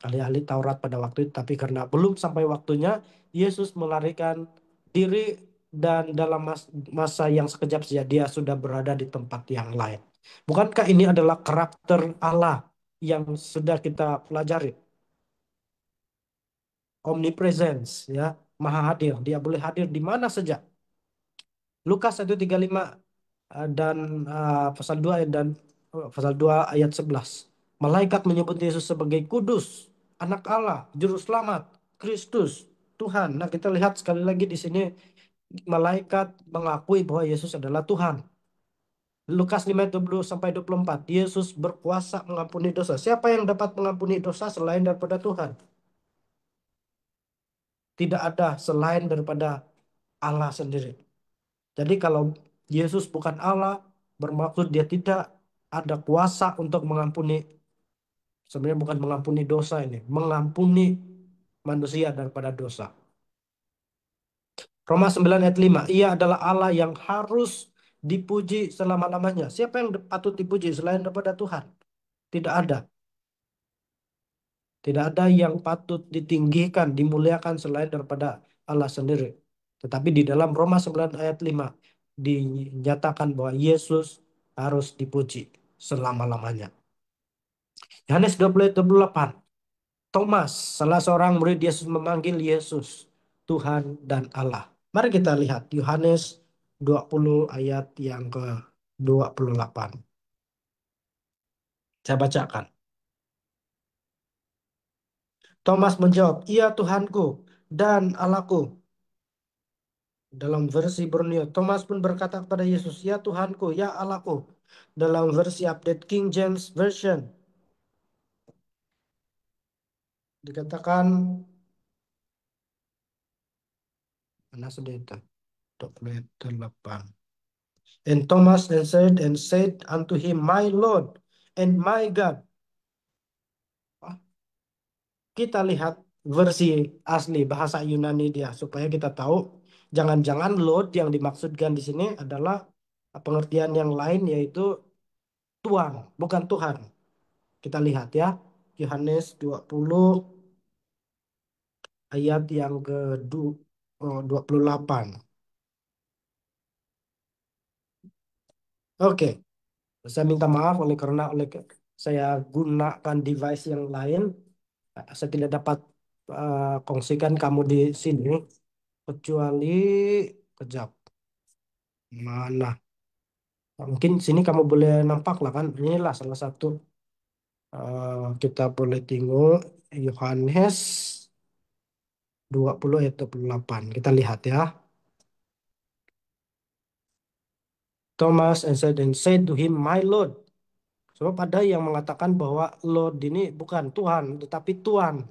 ahli-ahli Taurat pada waktu itu, tapi karena belum sampai waktunya, Yesus melarikan diri dan dalam masa yang sekejap saja dia sudah berada di tempat yang lain. Bukankah ini adalah karakter Allah yang sudah kita pelajari? Omnipresence, ya, maha hadir. Dia boleh hadir di mana saja. Lukas 1:35 dan pasal 2 ayat dan pasal 2 ayat 11. Malaikat menyebut Yesus sebagai kudus, anak Allah, juru selamat, Kristus, Tuhan. Nah, kita lihat sekali lagi di sini malaikat mengakui bahwa Yesus adalah Tuhan. Lukas 5:20 sampai 24. Yesus berkuasa mengampuni dosa. Siapa yang dapat mengampuni dosa selain daripada Tuhan? Tidak ada selain daripada Allah sendiri. Jadi kalau Yesus bukan Allah, bermaksud dia tidak ada kuasa untuk mengampuni. Sebenarnya bukan mengampuni dosa ini, mengampuni manusia daripada dosa. Roma 9 ayat 5, ia adalah Allah yang harus dipuji selama-lamanya. Siapa yang patut dipuji selain daripada Tuhan? Tidak ada. Tidak ada yang patut ditinggikan, dimuliakan selain daripada Allah sendiri. Tetapi di dalam Roma 9 ayat 5 dinyatakan bahwa Yesus harus dipuji selama-lamanya. Yohanes 20 ayat 28. Thomas, salah seorang murid Yesus, memanggil Yesus Tuhan dan Allah. Mari kita lihat Yohanes 20 ayat yang ke-28. Saya bacakan. Thomas menjawab, "Iya Tuhanku dan Allahku." Dalam versi Borneo, Thomas pun berkata kepada Yesus, "Ya Tuhanku, ya Allahku." Dalam versi update King James Version dikatakan, mana sudah itu? 28. And Thomas answered and said unto him, My Lord and my God. Kita lihat versi asli bahasa Yunani dia supaya kita tahu jangan-jangan Lord yang dimaksudkan di sini adalah pengertian yang lain, yaitu Tuhan, bukan Tuhan. Kita lihat ya, Yohanes 20 ayat yang ke-28. Oke, saya minta maaf karena saya gunakan device yang lain. Saya tidak dapat kongsikan kamu di sini, kecuali kejap. Mana? Mungkin sini kamu boleh nampak lah kan. Inilah salah satu kita boleh tengok Yohanes 20 ayat 28. Kita lihat ya. Thomas answered and said to him, My Lord. Sebab ada yang mengatakan bahwa Lord ini bukan Tuhan, tetapi Tuhan.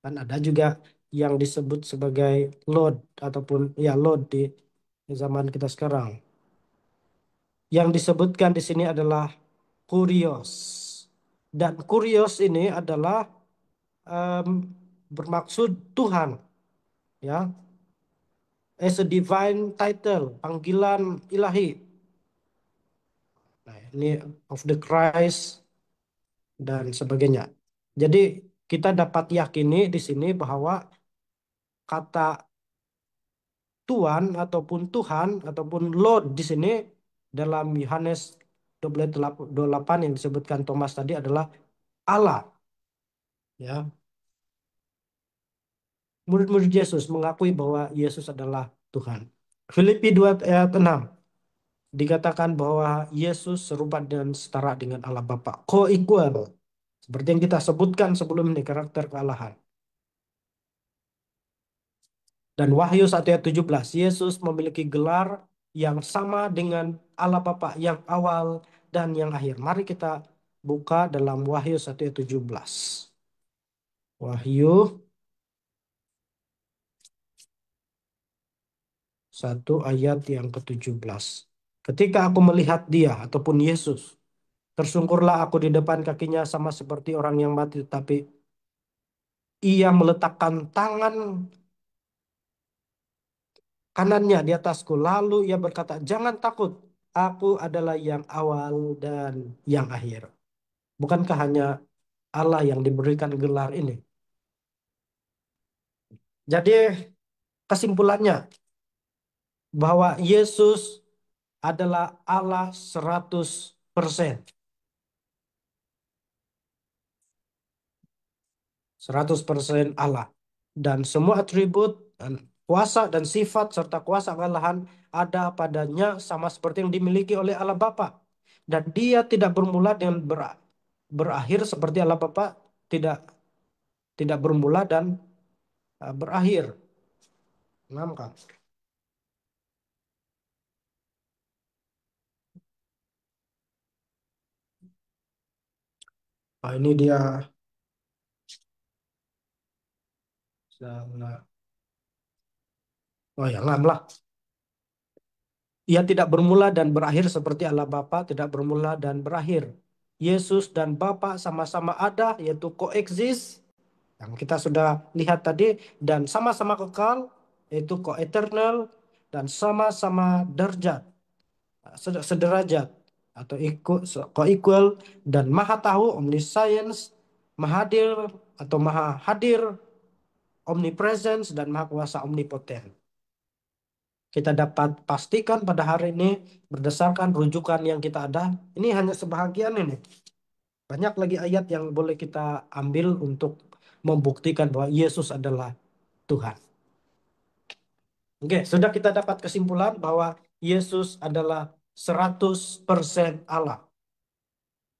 Dan ada juga yang disebut sebagai Lord ataupun ya Lord di zaman kita sekarang. Yang disebutkan di sini adalah Kurios. Dan Kurios ini adalah bermaksud Tuhan, ya, as a divine title, panggilan ilahi. Nah, ini of the Christ dan sebagainya. Jadi kita dapat yakini di sini bahwa kata Tuhan ataupun Tuhan ataupun Lord di sini dalam Yohanes 28 yang disebutkan Thomas tadi adalah Allah, ya. Murid-murid Yesus mengakui bahwa Yesus adalah Tuhan. Filipi 2 ayat 6 dikatakan bahwa Yesus serupa dan setara dengan Allah Bapa, co-equal. Seperti yang kita sebutkan sebelum ini, karakter kealahan. Dan Wahyu 1 ayat 17, Yesus memiliki gelar yang sama dengan Allah Bapa yang awal dan yang akhir. Mari kita buka dalam Wahyu 1 ayat 17. Wahyu 1 ayat yang ke-17. Ketika aku melihat dia ataupun Yesus, tersungkurlah aku di depan kakinya sama seperti orang yang mati, tetapi ia meletakkan tangan kanannya di atasku. Lalu ia berkata, jangan takut, Aku adalah yang awal dan yang akhir. Bukankah hanya Allah yang diberikan gelar ini? Jadi kesimpulannya bahwa Yesus adalah Allah 100%. 100% Allah. Dan semua atribut dan kuasa dan sifat serta kuasa kealahan ada padanya sama seperti yang dimiliki oleh Allah Bapa. Dan dia tidak bermula dengan berakhir seperti Allah Bapa tidak tidak bermula dan berakhir. Paham kan? Ini dia. Oh ya, ngam lah. Ia tidak bermula dan berakhir seperti Allah Bapa tidak bermula dan berakhir. Yesus dan Bapa sama-sama ada, yaitu koeksis, yang kita sudah lihat tadi, dan sama-sama kekal, yaitu co-eternal, dan sama-sama derajat, sederajat, atau co-equal, dan maha tahu, omniscience, mahadir atau maha hadir, omnipresence, dan maha kuasa, omnipoten. Kita dapat pastikan pada hari ini berdasarkan rujukan yang kita ada. Ini hanya sebahagian ini. Banyak lagi ayat yang boleh kita ambil untuk membuktikan bahwa Yesus adalah Tuhan. Oke, sudah kita dapat kesimpulan bahwa Yesus adalah 100% Allah.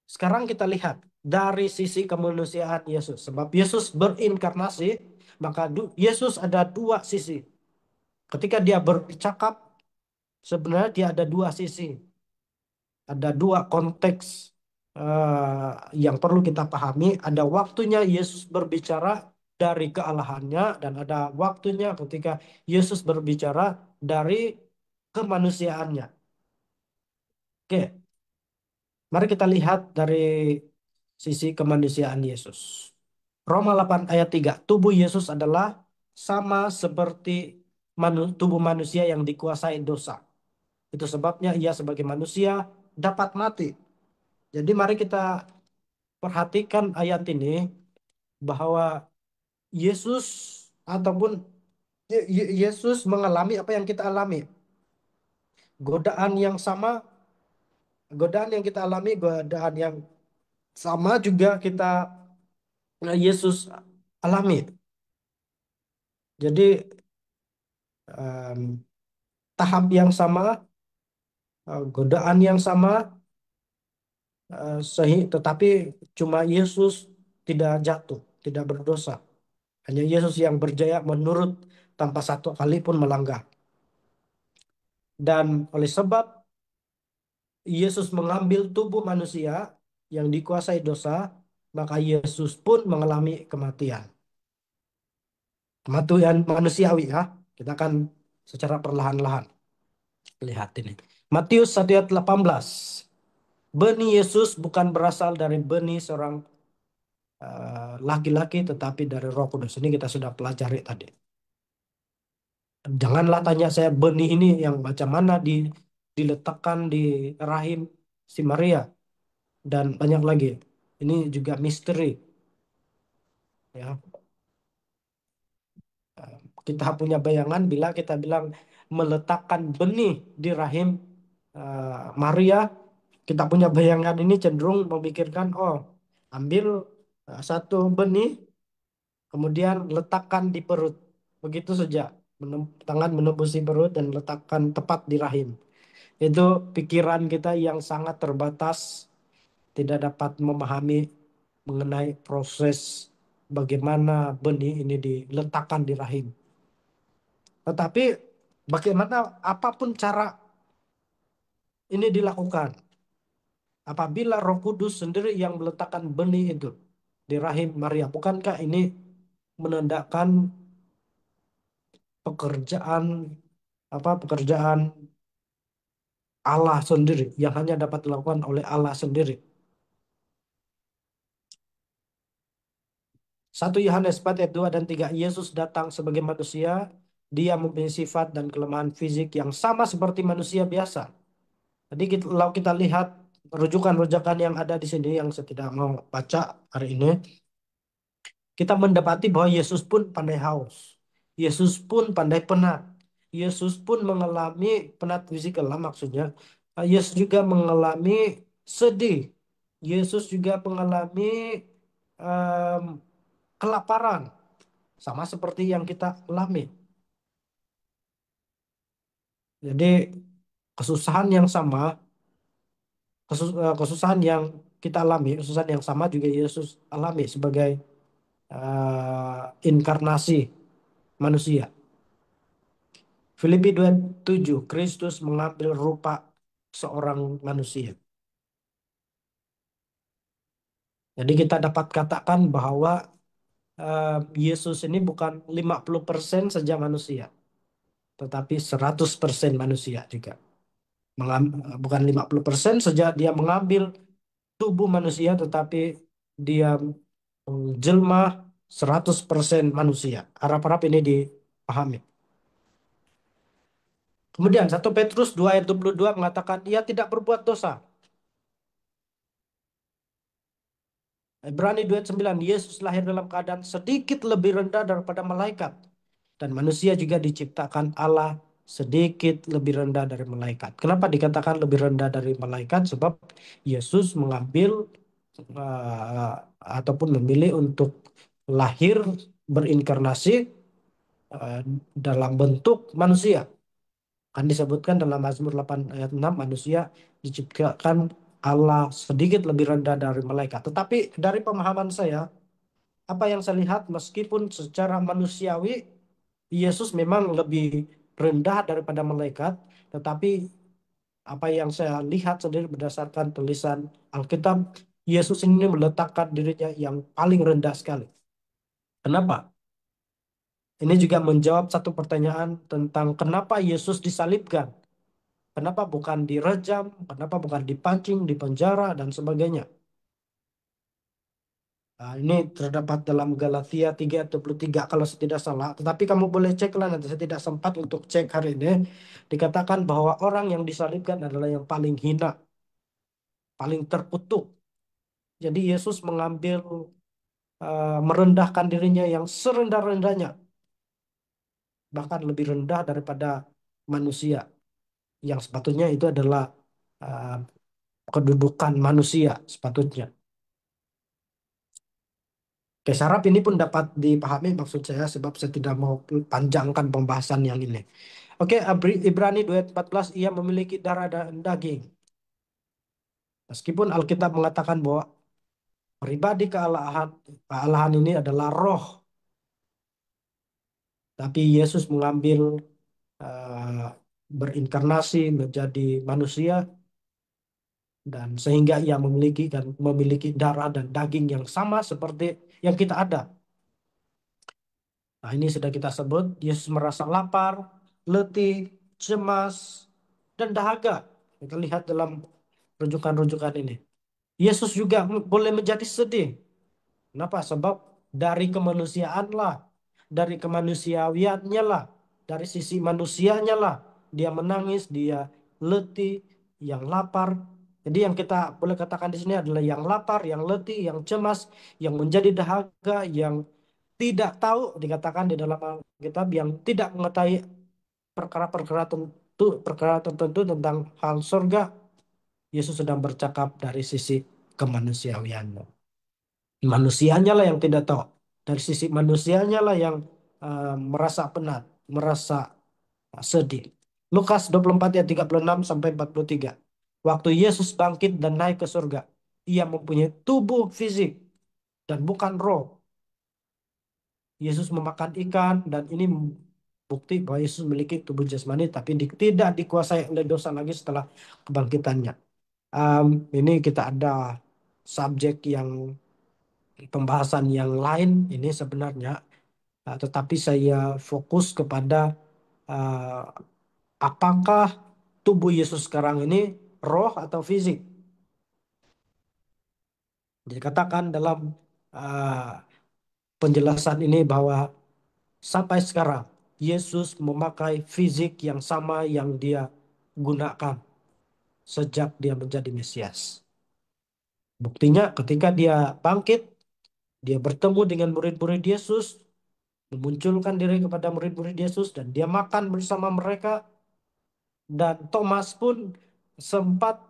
Sekarang kita lihat dari sisi kemanusiaan Yesus. Sebab Yesus berinkarnasi, maka Yesus ada dua sisi. Ketika dia bercakap, sebenarnya dia ada dua sisi. Ada dua konteks yang perlu kita pahami. Ada waktunya Yesus berbicara dari kealahannya dan ada waktunya ketika Yesus berbicara dari kemanusiaannya. Oke, mari kita lihat dari sisi kemanusiaan Yesus. Roma 8 ayat 3. Tubuh Yesus adalah sama seperti tubuh manusia yang dikuasai dosa. Itu sebabnya ia sebagai manusia dapat mati. Jadi mari kita perhatikan ayat ini bahwa Yesus ataupun Yesus mengalami apa yang kita alami. Godaan yang sama, godaan yang kita alami, godaan yang sama juga Yesus alami. Jadi em, tahap yang sama, godaan yang sama, tetapi cuma Yesus tidak jatuh, tidak berdosa. Hanya Yesus yang berjaya menurut tanpa satu kali pun melanggar. Dan oleh sebab Yesus mengambil tubuh manusia yang dikuasai dosa, maka Yesus pun mengalami kematian. Kematian manusiawi ya. Kita akan secara perlahan-lahan lihat ini. Matius 1 ayat 18. Benih Yesus bukan berasal dari benih seorang laki-laki tetapi dari Roh Kudus. Ini kita sudah pelajari tadi. Janganlah tanya saya benih ini yang macam mana diletakkan di rahim si Maria dan banyak lagi. Ini juga misteri ya. Kita punya bayangan bila kita bilang meletakkan benih di rahim Maria, kita punya bayangan ini cenderung memikirkan oh ambil satu benih kemudian letakkan di perut. Begitu saja. Tangan menembusi perut dan letakkan tepat di rahim. Itu pikiran kita yang sangat terbatas, tidak dapat memahami mengenai proses bagaimana benih ini diletakkan di rahim. Tetapi bagaimana apapun cara ini dilakukan, apabila Roh Kudus sendiri yang meletakkan benih itu di rahim Maria, bukankah ini menandakan pekerjaan pekerjaan Allah sendiri yang hanya dapat dilakukan oleh Allah sendiri. 1 Yohanes 4 ayat 2 dan 3. Yesus datang sebagai manusia. Dia mempunyai sifat dan kelemahan fisik yang sama seperti manusia biasa. Jadi kalau kita lihat rujukan-rujukan yang ada di sini yang saya tidak mau baca hari ini, kita mendapati bahwa Yesus pun pandai haus. Yesus pun pandai penat. Yesus pun mengalami penat fisikal lah maksudnya. Yesus juga mengalami sedih. Yesus juga mengalami em, kelaparan. Sama seperti yang kita alami. Jadi kesusahan yang sama, kesusahan yang kita alami, kesusahan yang sama juga Yesus alami sebagai inkarnasi manusia. Filipi 2:7, Kristus mengambil rupa seorang manusia. Jadi kita dapat katakan bahwa Yesus ini bukan 50% saja manusia, tetapi 100% manusia juga. Bukan 50% saja dia mengambil tubuh manusia, tetapi dia menjelma 100% manusia. Harap-harap ini dipahami. Kemudian 1 Petrus 2 ayat 22 mengatakan ia tidak berbuat dosa. Ibrani 2 ayat 9, Yesus lahir dalam keadaan sedikit lebih rendah daripada malaikat. Dan manusia juga diciptakan Allah sedikit lebih rendah dari malaikat. Kenapa dikatakan lebih rendah dari malaikat? Sebab Yesus mengambil uh, ataupun memilih untuk lahir berinkarnasi uh, dalam bentuk manusia. Kan disebutkan dalam Mazmur 8 ayat 6, manusia diciptakan Allah sedikit lebih rendah dari malaikat. Tetapi dari pemahaman saya, apa yang saya lihat meskipun secara manusiawi Yesus memang lebih rendah daripada malaikat, tetapi apa yang saya lihat sendiri berdasarkan tulisan Alkitab, Yesus ini meletakkan dirinya yang paling rendah sekali. Kenapa? Ini juga menjawab satu pertanyaan tentang kenapa Yesus disalibkan. Kenapa bukan direjam, kenapa bukan dipancing, dipenjara, dan sebagainya. Nah, ini terdapat dalam Galatia 3:23 kalau saya tidak salah. Tetapi kamu boleh cek lah, nanti saya tidak sempat untuk cek hari ini. Dikatakan bahwa orang yang disalibkan adalah yang paling hina, paling terkutuk. Jadi Yesus mengambil, merendahkan dirinya yang serendah-rendahnya. Bahkan lebih rendah daripada manusia. Yang sepatutnya itu adalah uh, kedudukan manusia sepatutnya. Oke, saraf ini pun dapat dipahami maksud saya sebab saya tidak mau panjangkan pembahasan yang ini. Oke, Ibrani 2:14 ia memiliki darah dan daging. Meskipun Alkitab mengatakan bahwa pribadi kealahan ini adalah roh, tapi Yesus mengambil eh, berinkarnasi menjadi manusia dan sehingga ia memiliki darah dan daging yang sama seperti yang kita ada. Nah, ini sudah kita sebut, Yesus merasa lapar, letih, cemas, dan dahaga. Kita lihat dalam rujukan-rujukan ini. Yesus juga boleh menjadi sedih. Kenapa? Sebab dari kemanusiaan lah, dari kemanusiawiannya lah, dari sisi manusianya lah, dia menangis, dia letih, yang lapar. Jadi yang kita boleh katakan di sini adalah yang lapar, yang letih, yang cemas, yang menjadi dahaga, yang tidak tahu dikatakan di dalam Alkitab, yang tidak mengetahui perkara tertentu tentang hal surga. Yesus sedang bercakap dari sisi kemanusiawiannya. Manusianya lah yang tidak tahu. Dari sisi manusianya lah yang merasa penat, merasa sedih. Lukas 24 ayat 36 sampai 43. Waktu Yesus bangkit dan naik ke surga, ia mempunyai tubuh fisik dan bukan roh. Yesus memakan ikan dan ini bukti bahwa Yesus memiliki tubuh jasmani tapi tidak dikuasai oleh dosa lagi setelah kebangkitannya. Ini kita ada subjek yang pembahasan yang lain ini sebenarnya, tetapi saya fokus kepada uh, apakah tubuh Yesus sekarang ini roh atau fisik. Dikatakan dalam uh, penjelasan ini bahwa sampai sekarang Yesus memakai fisik yang sama yang dia gunakan sejak dia menjadi Mesias. Buktinya ketika dia bangkit, dia bertemu dengan murid-murid Yesus, memunculkan diri kepada murid-murid Yesus, dan dia makan bersama mereka. Dan Thomas pun sempat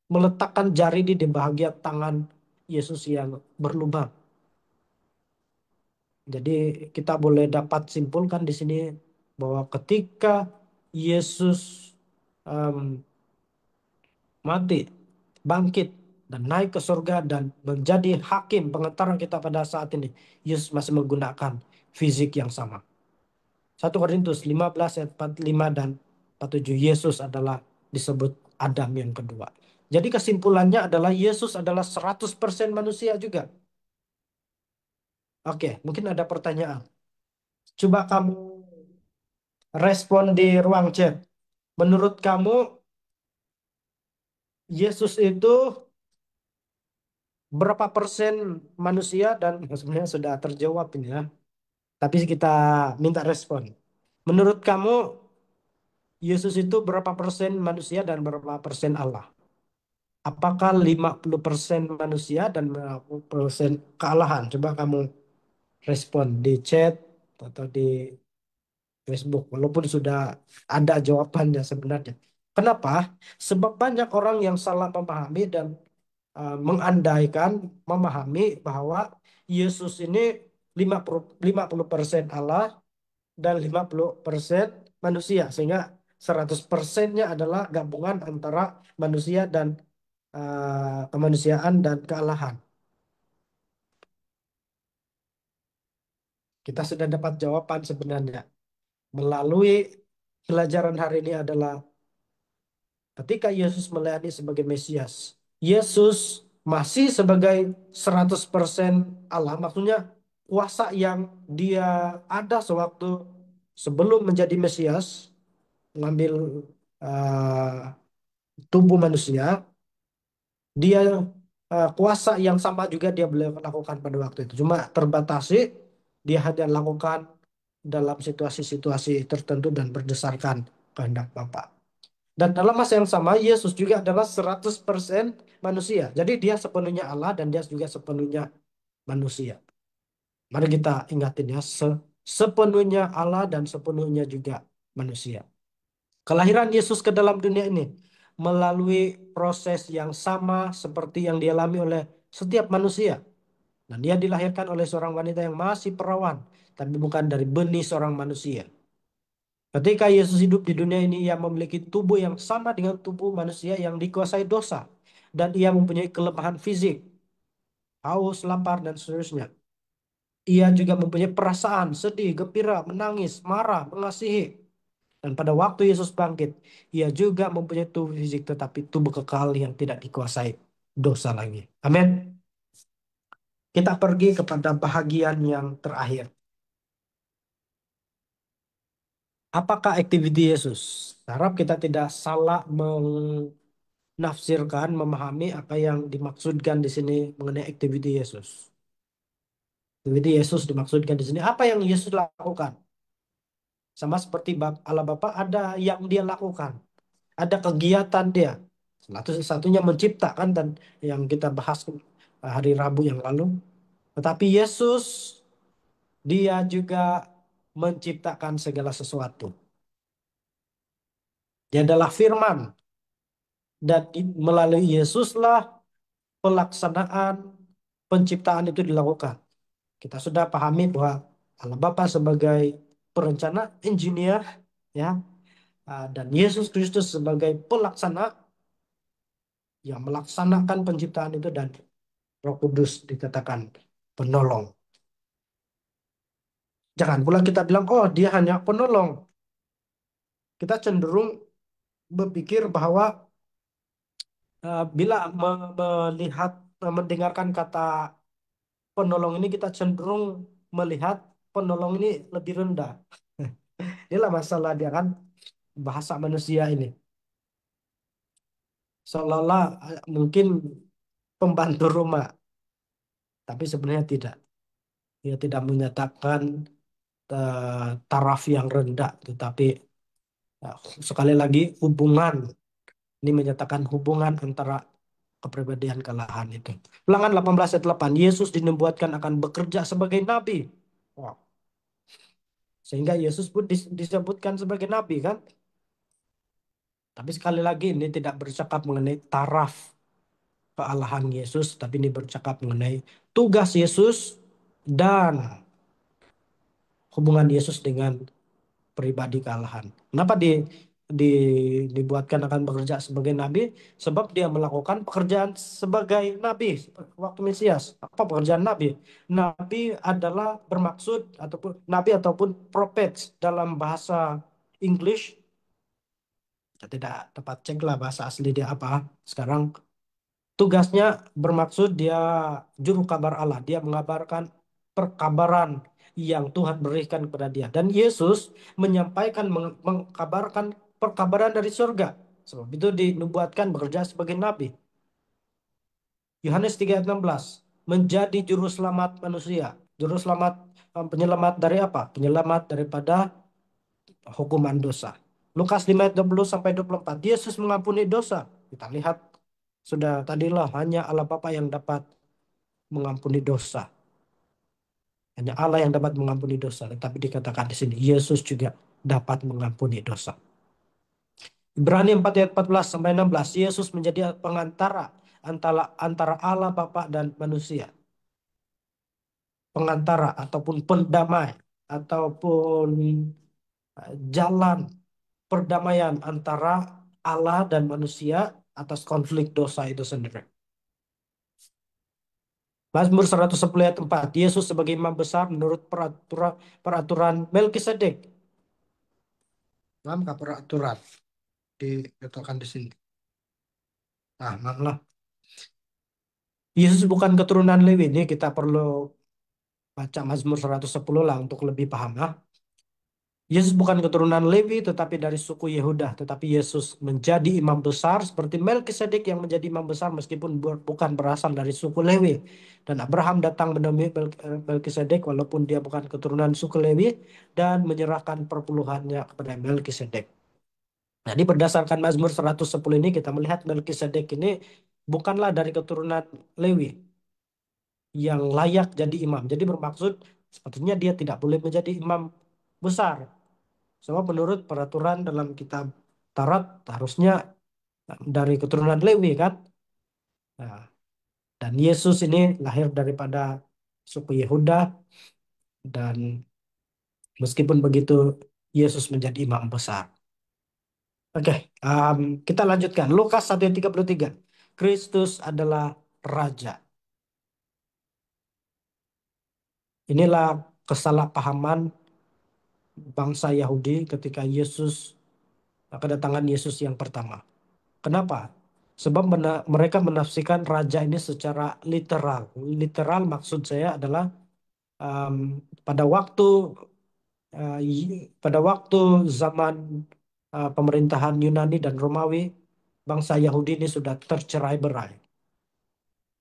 meletakkan jari di bagian tangan Yesus yang berlubang. Jadi kita boleh dapat simpulkan di sini bahwa ketika Yesus em, mati, bangkit, dan naik ke surga dan menjadi hakim pengantaran kita pada saat ini, Yesus masih menggunakan fisik yang sama. 1 Korintus 15 ayat 45 dan 47, Yesus adalah disebut Adam yang kedua. Jadi kesimpulannya adalah Yesus adalah 100% manusia juga. Oke, mungkin ada pertanyaan. Coba kamu respon di ruang chat. Menurut kamu Yesus itu berapa persen manusia? Dan sebenarnya sudah terjawab ini ya. Tapi kita minta respon. Menurut kamu Yesus itu berapa persen manusia dan berapa persen Allah? Apakah 50% manusia dan berapa persen kealahan? Coba kamu respon di chat atau di Facebook. Walaupun sudah ada jawabannya sebenarnya. Kenapa? Sebab banyak orang yang salah memahami dan mengandaikan, memahami bahwa Yesus ini 50% Allah dan 50% manusia. Sehingga 100%-nya adalah gabungan antara manusia dan kemanusiaan dan kealahan. Kita sudah dapat jawaban sebenarnya. Melalui pelajaran hari ini adalah ketika Yesus melayani sebagai Mesias, Yesus masih sebagai 100% Allah. Maksudnya kuasa yang dia ada sewaktu sebelum menjadi Mesias, mengambil uh, tubuh manusia, dia kuasa yang sama juga dia boleh lakukan pada waktu itu. Cuma terbatasi, dia hanya lakukan dalam situasi-situasi tertentu dan berdasarkan kehendak Bapa. Dan dalam masa yang sama, Yesus juga adalah 100% manusia. Jadi dia sepenuhnya Allah dan dia juga sepenuhnya manusia. Mari kita ingatin ya, sepenuhnya Allah dan sepenuhnya juga manusia. Kelahiran Yesus ke dalam dunia ini melalui proses yang sama seperti yang dialami oleh setiap manusia. Dan dia dilahirkan oleh seorang wanita yang masih perawan, tapi bukan dari benih seorang manusia. Ketika Yesus hidup di dunia ini, ia memiliki tubuh yang sama dengan tubuh manusia yang dikuasai dosa. Dan ia mempunyai kelemahan fisik, haus, lapar, dan seterusnya. Ia juga mempunyai perasaan, sedih, gembira, menangis, marah, mengasihi. Dan pada waktu Yesus bangkit, ia juga mempunyai tubuh fisik tetapi tubuh kekal yang tidak dikuasai dosa lagi. Amin. Kita pergi kepada bahagian yang terakhir. Apakah aktiviti Yesus? Harap kita tidak salah menafsirkan, memahami apa yang dimaksudkan di sini mengenai aktiviti Yesus. Aktiviti Yesus dimaksudkan di sini apa yang Yesus lakukan? Sama seperti Allah Bapa, ada yang dia lakukan, ada kegiatan dia. Satu-satunya menciptakan dan yang kita bahas hari Rabu yang lalu. Tetapi Yesus dia juga menciptakan segala sesuatu. Dia adalah firman dan melalui Yesuslah pelaksanaan penciptaan itu dilakukan. Kita sudah pahami bahwa Allah Bapa sebagai perencana, engineer, ya, dan Yesus Kristus sebagai pelaksana yang melaksanakan penciptaan itu, dan Roh Kudus dikatakan penolong. Jangan pula kita bilang, oh dia hanya penolong. Kita cenderung berpikir bahwa bila melihat, mendengarkan kata penolong ini, kita cenderung melihat penolong ini lebih rendah. Inilah masalah dia kan, bahasa manusia ini. Seolah-olah mungkin pembantu rumah, tapi sebenarnya tidak. Dia tidak menyatakan taraf yang rendah, tetapi sekali lagi hubungan Ini menyatakan hubungan antara kepribadian kalahan itu. Ulangan 18 ayat 8. Yesus dinubuatkan akan bekerja sebagai nabi. Wow. Sehingga Yesus pun disebutkan sebagai nabi kan. Tapi sekali lagi ini tidak bercakap mengenai taraf kealahan Yesus. Tapi ini bercakap mengenai tugas Yesus dan hubungan Yesus dengan pribadi kealahan. Kenapa di, dibuatkan akan bekerja sebagai nabi? Sebab dia melakukan pekerjaan sebagai nabi waktu Mesias. Apa pekerjaan nabi? Nabi adalah bermaksud ataupun nabi ataupun prophet dalam bahasa English. Kita tidak tepat cek lah bahasa asli dia apa. Sekarang tugasnya bermaksud dia juru kabar Allah. Dia mengabarkan perkabaran yang Tuhan berikan kepada dia. Dan Yesus menyampaikan, mengkabarkan perkabaran dari surga. Sebab itu dinubuatkan bekerja sebagai nabi. Yohanes 3 ayat 16. Menjadi juru selamat manusia. Juru selamat, penyelamat dari apa? Penyelamat daripada hukuman dosa. Lukas 5 ayat 20 sampai 24. Yesus mengampuni dosa. Kita lihat sudah tadilah hanya Allah Bapa yang dapat mengampuni dosa. Hanya Allah yang dapat mengampuni dosa. Tetapi dikatakan di sini Yesus juga dapat mengampuni dosa. Ibrani 4 ayat 14 sampai 16. Yesus menjadi pengantara antara Allah Bapa dan manusia. Pengantara ataupun pendamai ataupun jalan perdamaian antara Allah dan manusia atas konflik dosa itu sendiri. Mazmur 110 ayat 4. Yesus sebagai imam besar menurut peraturan Melkisedek. Paham peraturan dikatakan di sini? Nah, maaf. Yesus bukan keturunan Lewi. Ini kita perlu baca Mazmur 110 lah untuk lebih paham ya. Yesus bukan keturunan Lewi tetapi dari suku Yehuda. Tetapi Yesus menjadi imam besar seperti Melkisedek yang menjadi imam besar meskipun bukan berasal dari suku Lewi. Dan Abraham datang menemui Melkisedek walaupun dia bukan keturunan suku Lewi dan menyerahkan perpuluhannya kepada Melkisedek. Jadi berdasarkan Mazmur 110 ini kita melihat Melkisedek ini bukanlah dari keturunan Lewi yang layak jadi imam. Jadi bermaksud sepertinya dia tidak boleh menjadi imam besar. Sebab menurut peraturan dalam kitab Taurat harusnya dari keturunan Lewi kan. Nah, dan Yesus ini lahir daripada suku Yehuda dan meskipun begitu Yesus menjadi imam besar. Oke, kita lanjutkan. Lukas 1:33. Kristus adalah Raja. Inilah kesalahpahaman bangsa Yahudi ketika kedatangan Yesus yang pertama. Kenapa? Sebab mereka menafsirkan raja ini secara literal. Literal maksud saya adalah um, pada waktu pada waktu zaman pemerintahan Yunani dan Romawi, bangsa Yahudi ini sudah tercerai-berai.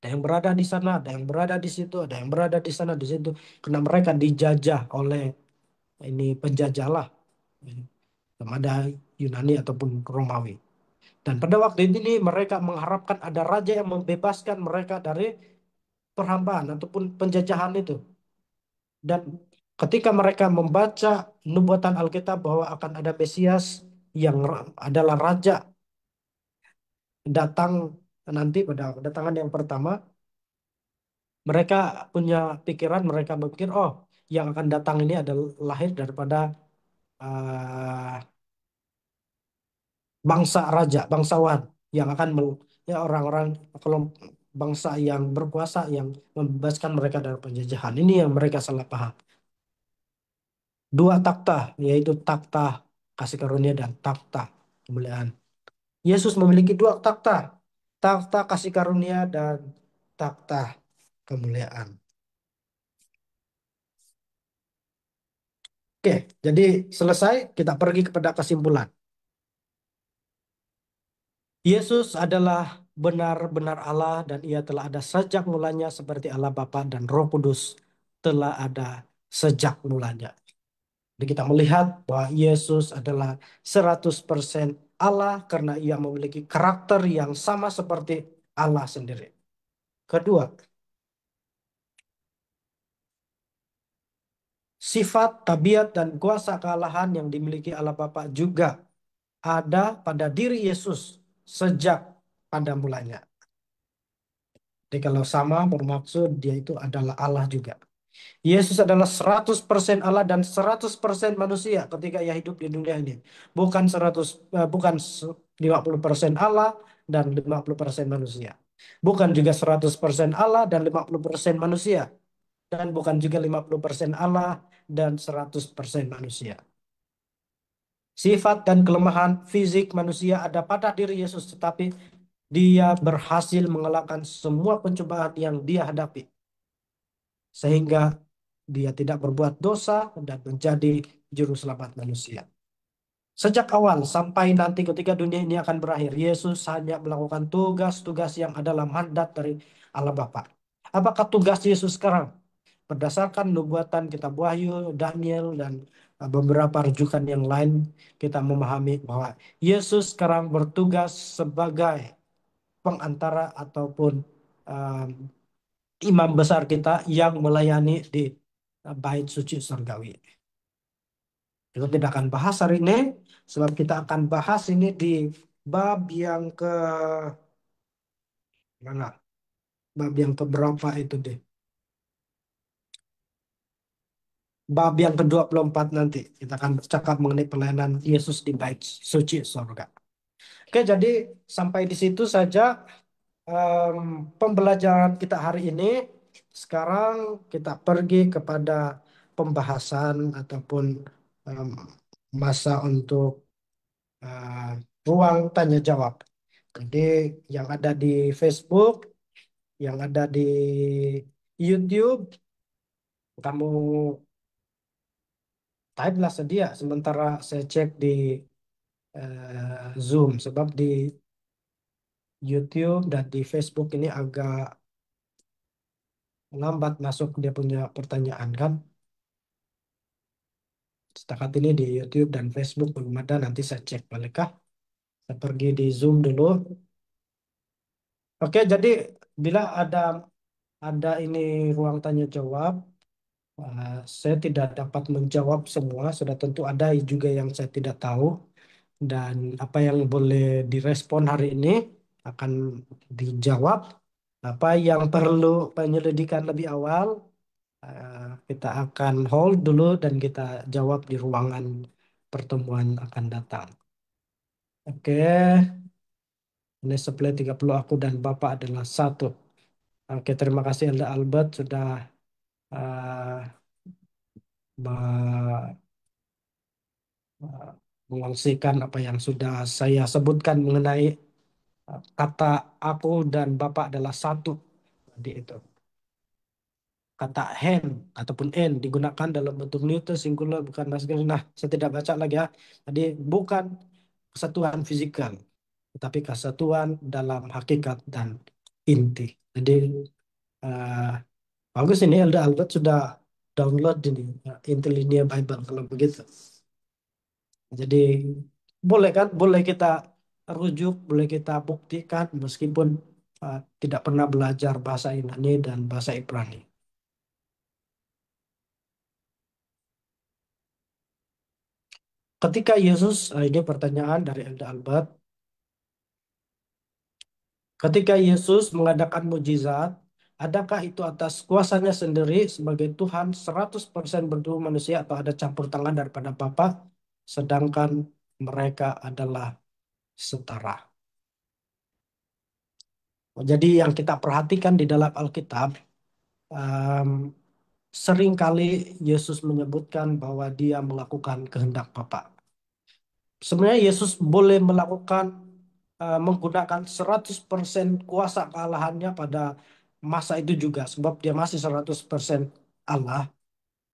Ada yang berada di sana, ada yang berada di situ, ada yang berada di sana, di situ. Karena mereka dijajah oleh ini penjajah lah. Sama ada Yunani ataupun Romawi. Dan pada waktu ini mereka mengharapkan ada raja yang membebaskan mereka dari perhambaan ataupun penjajahan itu. Dan ketika mereka membaca nubuatan Alkitab bahwa akan ada Mesias yang adalah raja datang nanti pada kedatangan yang pertama, mereka punya pikiran, mereka berpikir, oh yang akan datang ini adalah lahir daripada uh, bangsa raja, bangsawan yang akan ya orang-orang kalau bangsa yang berkuasa yang membebaskan mereka dari penjajahan. Ini yang mereka salah paham. Dua takhta, yaitu takhta kasih karunia dan takhta kemuliaan. Yesus memiliki dua takhta, takhta kasih karunia dan takhta kemuliaan. Oke, jadi selesai kita pergi kepada kesimpulan. Yesus adalah benar-benar Allah dan ia telah ada sejak mulanya seperti Allah Bapa dan Roh Kudus telah ada sejak mulanya. Jadi kita melihat bahwa Yesus adalah 100% Allah karena ia memiliki karakter yang sama seperti Allah sendiri. Kedua, sifat, tabiat, dan kuasa kealahan yang dimiliki Allah Bapa juga ada pada diri Yesus sejak pada mulanya. Jadi kalau sama bermaksud dia itu adalah Allah juga. Yesus adalah 100% Allah dan 100% manusia ketika ia hidup di dunia ini. Bukan 50% Allah dan 50% manusia. Bukan juga 100% Allah dan 50% manusia. Dan bukan juga 50% Allah dan 100% manusia. Sifat dan kelemahan fisik manusia ada pada diri Yesus, tetapi dia berhasil mengalahkan semua pencobaan yang dia hadapi. Sehingga dia tidak berbuat dosa dan menjadi juru selamat manusia. Sejak awal sampai nanti ketika dunia ini akan berakhir, Yesus hanya melakukan tugas-tugas yang adalah mandat dari Allah Bapa. Apakah tugas Yesus sekarang? Berdasarkan nubuatan kitab Wahyu, Daniel, dan beberapa rujukan yang lain, kita memahami bahwa Yesus sekarang bertugas sebagai pengantara ataupun um, imam besar kita yang melayani di bait suci surgawi. Kita tidak akan bahas hari ini, sebab kita akan bahas ini di bab yang ke mana? Bab yang ke berapa itu deh? Bab yang ke-24 nanti. Kita akan bercakap mengenai pelayanan Yesus di bait suci surga. Oke, jadi sampai di situ saja em, pembelajaran kita hari ini. Sekarang kita pergi kepada pembahasan ataupun em, masa untuk eh, ruang tanya jawab. Jadi yang ada di Facebook, yang ada di YouTube, kamu type lah sedia. Sementara saya cek di Zoom, sebab di YouTube dan di Facebook ini agak lambat masuk dia punya pertanyaan kan. Setakat ini di YouTube dan Facebook belum ada, nanti saya cek balik kah. Saya pergi di Zoom dulu. Oke, jadi bila ada ini ruang tanya jawab, saya tidak dapat menjawab semua. Sudah tentu ada juga yang saya tidak tahu dan apa yang boleh direspon hari ini akan dijawab. Apa yang perlu penyelidikan lebih awal, kita akan hold dulu dan kita jawab di ruangan pertemuan akan datang. Oke, ini supply 30 aku dan Bapak adalah satu. Oke, terima kasih Elda Albert sudah uh, me- uh, mengongsikan apa yang sudah saya sebutkan mengenai kata aku dan Bapak adalah satu. Jadi itu. Kata hen ataupun en digunakan dalam bentuk neuter singular bukan masculine. Nah, saya tidak baca lagi ya. Jadi bukan kesatuan fisikal, tetapi kesatuan dalam hakikat dan inti. Jadi eh, bagus ini Elda Albert sudah download ini Interlinear Bible kalau begitu. Jadi boleh kan? Boleh kita rujuk, boleh kita buktikan meskipun tidak pernah belajar bahasa Yunani dan bahasa Ibrani. Ketika Yesus, ini pertanyaan dari Elda Albert, ketika Yesus mengadakan mujizat, adakah itu atas kuasanya sendiri sebagai Tuhan 100% bertubuh manusia atau ada campur tangan daripada Bapa, sedangkan mereka adalah setara. Jadi yang kita perhatikan di dalam Alkitab, em, seringkali Yesus menyebutkan bahwa dia melakukan kehendak Bapa. Sebenarnya Yesus boleh melakukan menggunakan 100% kuasa kealahannya pada masa itu juga sebab dia masih 100% Allah.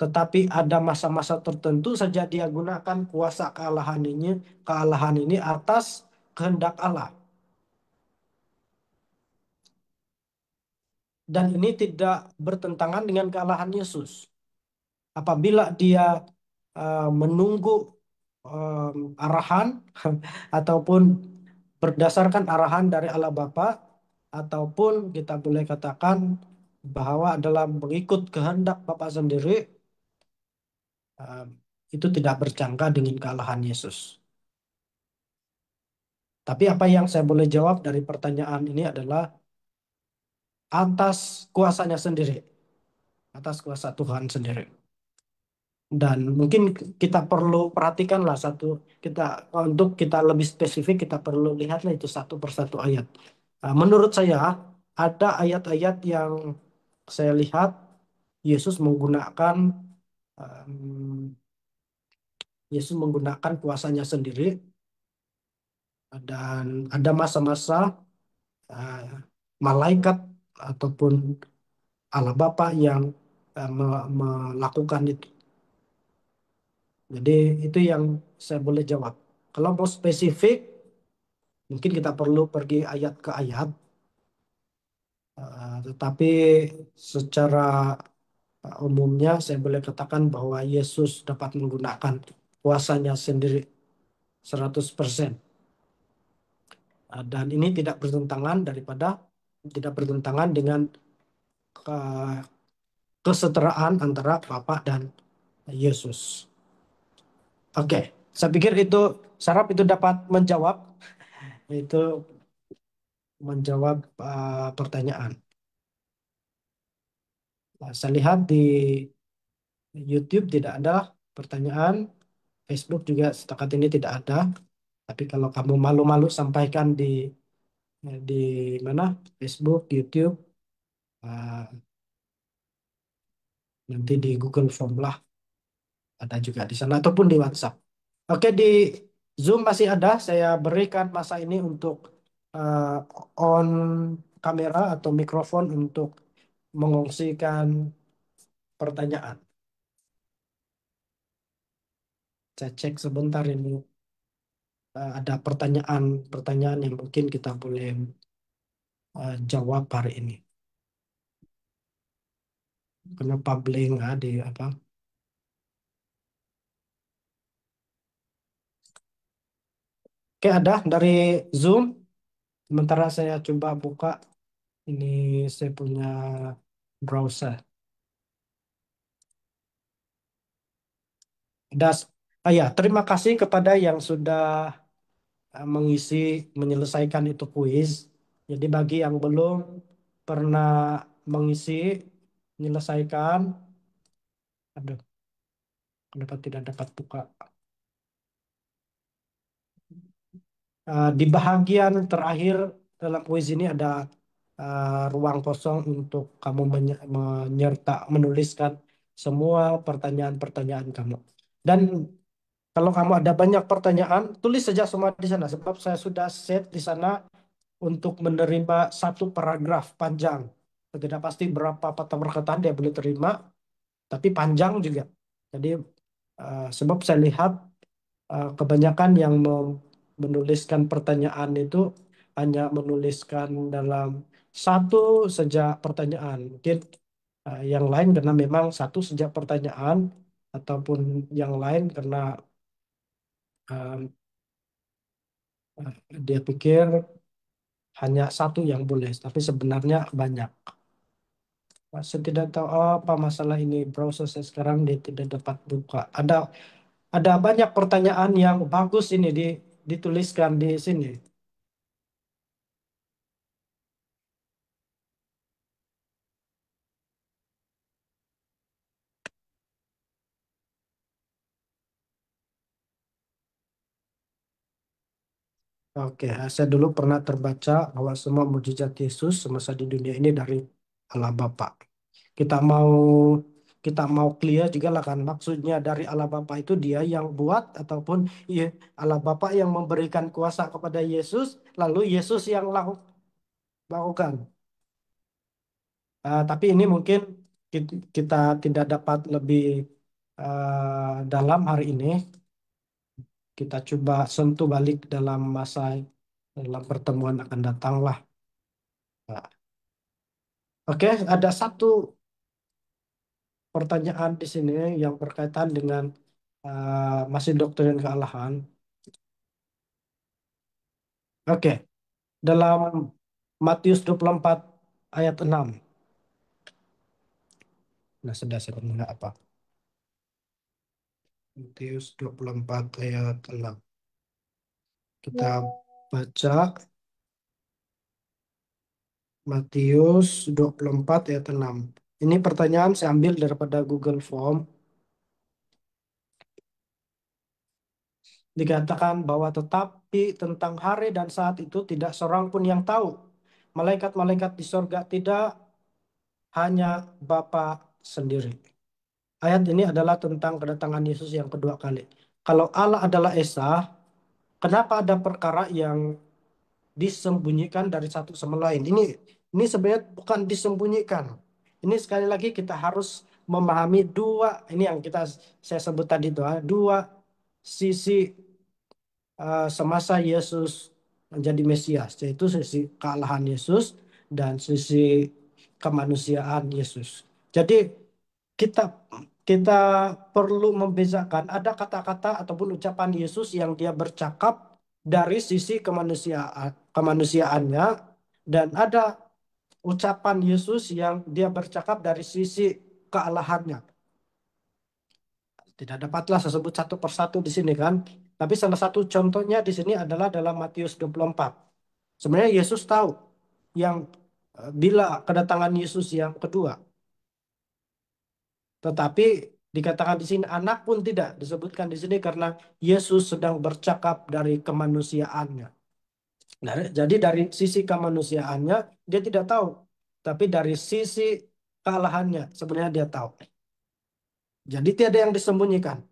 Tetapi ada masa-masa tertentu saja dia gunakan kuasa kealahan ini atas kehendak Allah. Dan ini tidak bertentangan dengan kealahan Yesus. Apabila dia menunggu arahan ataupun berdasarkan arahan dari Allah Bapa, ataupun kita boleh katakan bahwa adalah mengikut kehendak Bapa sendiri, um, itu tidak berjangka dengan kealahan Yesus. Tapi apa yang saya boleh jawab dari pertanyaan ini adalah atas kuasanya sendiri, atas kuasa Tuhan sendiri. Dan mungkin kita perlu perhatikanlah kita untuk kita lebih spesifik, kita perlu lihatlah itu satu persatu ayat. Menurut saya ada ayat-ayat yang saya lihat Yesus menggunakan um, Yesus menggunakan kuasanya sendiri, dan ada masa-masa uh, malaikat ataupun Allah Bapa yang melakukan itu. Jadi itu yang saya boleh jawab. Kalau mau spesifik, mungkin kita perlu pergi ayat ke ayat. Tetapi secara umumnya saya boleh katakan bahwa Yesus dapat menggunakan kuasanya sendiri 100%. Dan ini tidak bertentangan dengan ke- kesetaraan antara Bapa dan Yesus. Oke, saya pikir itu sarap itu dapat menjawab pertanyaan. Nah, saya lihat di YouTube tidak ada pertanyaan, Facebook juga setakat ini tidak ada. Tapi kalau kamu malu-malu sampaikan di mana? Facebook, YouTube, uh, nanti di Google Form lah, ada juga di sana ataupun di WhatsApp. Oke, di Zoom masih ada. Saya berikan masa ini untuk uh, on kamera atau mikrofon untuk mengungsikan pertanyaan. Saya cek sebentar ini. Ada pertanyaan-pertanyaan yang mungkin kita boleh jawab hari ini. Kenapa blank di apa? Oke, ada dari Zoom. Sementara saya coba buka ini, saya punya browser. Ada, ya, terima kasih kepada yang sudah menyelesaikan itu kuis. Jadi bagi yang belum pernah mengisi, menyelesaikan, aduh, kenapa tidak dapat buka? Di bagian terakhir dalam kuis ini ada ruang kosong untuk kamu menuliskan semua pertanyaan-pertanyaan kamu. Dan kalau kamu ada banyak pertanyaan, tulis saja semua di sana. Sebab saya sudah set di sana untuk menerima satu paragraf panjang. Tidak pasti berapa patah perkataan dia boleh terima, tapi panjang juga. Jadi sebab saya lihat kebanyakan yang menuliskan pertanyaan itu hanya menuliskan dalam satu saja pertanyaan. Mungkin yang lain karena memang satu saja pertanyaan, ataupun yang lain karena uh, dia pikir hanya satu yang boleh, tapi sebenarnya banyak. Saya tidak tahu apa masalah ini. Browser saya sekarang dia tidak dapat buka. Ada banyak pertanyaan yang bagus ini dituliskan di sini. Oke, saya dulu pernah terbaca bahwa semua mujizat Yesus semasa di dunia ini dari Allah Bapa. Kita mau kita mau clear juga lah kan, maksudnya dari Allah Bapa itu dia yang buat, ataupun Allah Bapa yang memberikan kuasa kepada Yesus, lalu Yesus yang lakukan. Tapi ini mungkin kita tidak dapat lebih dalam hari ini. Kita coba sentuh balik dalam pertemuan akan datang lah. Nah, oke, ada satu pertanyaan di sini yang berkaitan dengan masih doktrin kealahan. Oke, dalam Matius 24 ayat 6. Nah, sudah mendengar apa? Matius 24 ayat 6. Kita baca Matius 24 ayat 6. Ini pertanyaan saya ambil daripada Google Form. Dikatakan bahwa tetapi tentang hari dan saat itu tidak seorang pun yang tahu. Malaikat-malaikat di sorga tidak, hanya Bapa sendiri. Ayat ini adalah tentang kedatangan Yesus yang kedua kali. Kalau Allah adalah Esa, kenapa ada perkara yang disembunyikan dari satu sama lain? Ini sebenarnya bukan disembunyikan. Ini sekali lagi kita harus memahami dua, ini yang saya sebut tadi itu, dua sisi semasa Yesus menjadi Mesias, yaitu sisi kealahan Yesus dan sisi kemanusiaan Yesus. Jadi kita kita perlu membedakan ada kata-kata ataupun ucapan Yesus yang dia bercakap dari sisi kemanusiaannya, dan ada ucapan Yesus yang dia bercakap dari sisi kealahannya. Tidak dapatlah saya sebut satu persatu di sini kan. Tapi salah satu contohnya di sini adalah dalam Matius 24. Sebenarnya Yesus tahu yang bila kedatangan Yesus yang kedua. Tetapi dikatakan di sini anak pun tidak disebutkan di sini karena Yesus sedang bercakap dari kemanusiaannya. Nah, jadi dari sisi kemanusiaannya dia tidak tahu. Tapi dari sisi kealahannya sebenarnya dia tahu. Jadi tiada yang disembunyikan.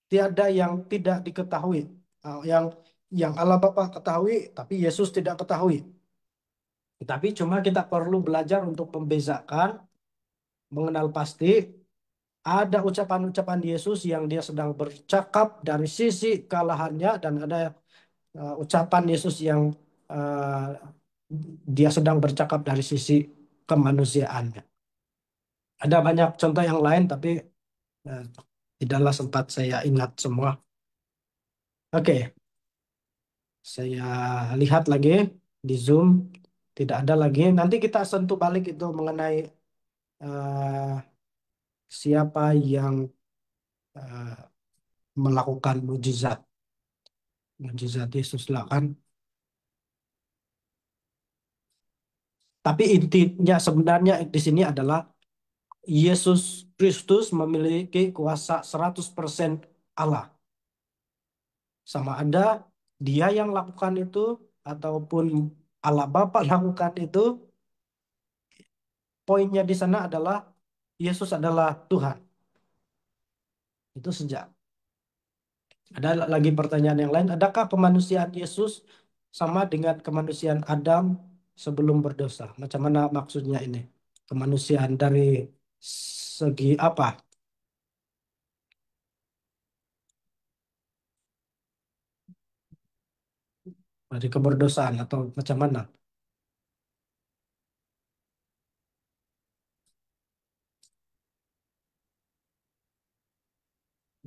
Tiada yang tidak diketahui. Yang Allah Bapa ketahui, tapi Yesus tidak ketahui. Tapi cuma kita perlu belajar untuk membezakan, mengenal pasti ada ucapan-ucapan Yesus yang dia sedang bercakap dari sisi kealahannya, dan ada ucapan Yesus yang uh, dia sedang bercakap dari sisi kemanusiaannya. Ada banyak contoh yang lain, tapi uh, tidaklah sempat saya ingat semua. Oke, saya lihat lagi di Zoom, tidak ada lagi. Nanti kita sentuh balik itu mengenai eh, siapa yang eh, melakukan mujizat. Mujizat Yesus lah kan. Tapi intinya sebenarnya di sini adalah Yesus Kristus memiliki kuasa 100% Allah. Sama ada dia yang lakukan itu ataupun Allah Bapa lakukan itu, poinnya di sana adalah Yesus adalah Tuhan. Itu sejak. Ada lagi pertanyaan yang lain. Adakah kemanusiaan Yesus sama dengan kemanusiaan Adam sebelum berdosa? Macam mana maksudnya ini? Kemanusiaan dari segi apa? Dari keberdosaan atau macam mana?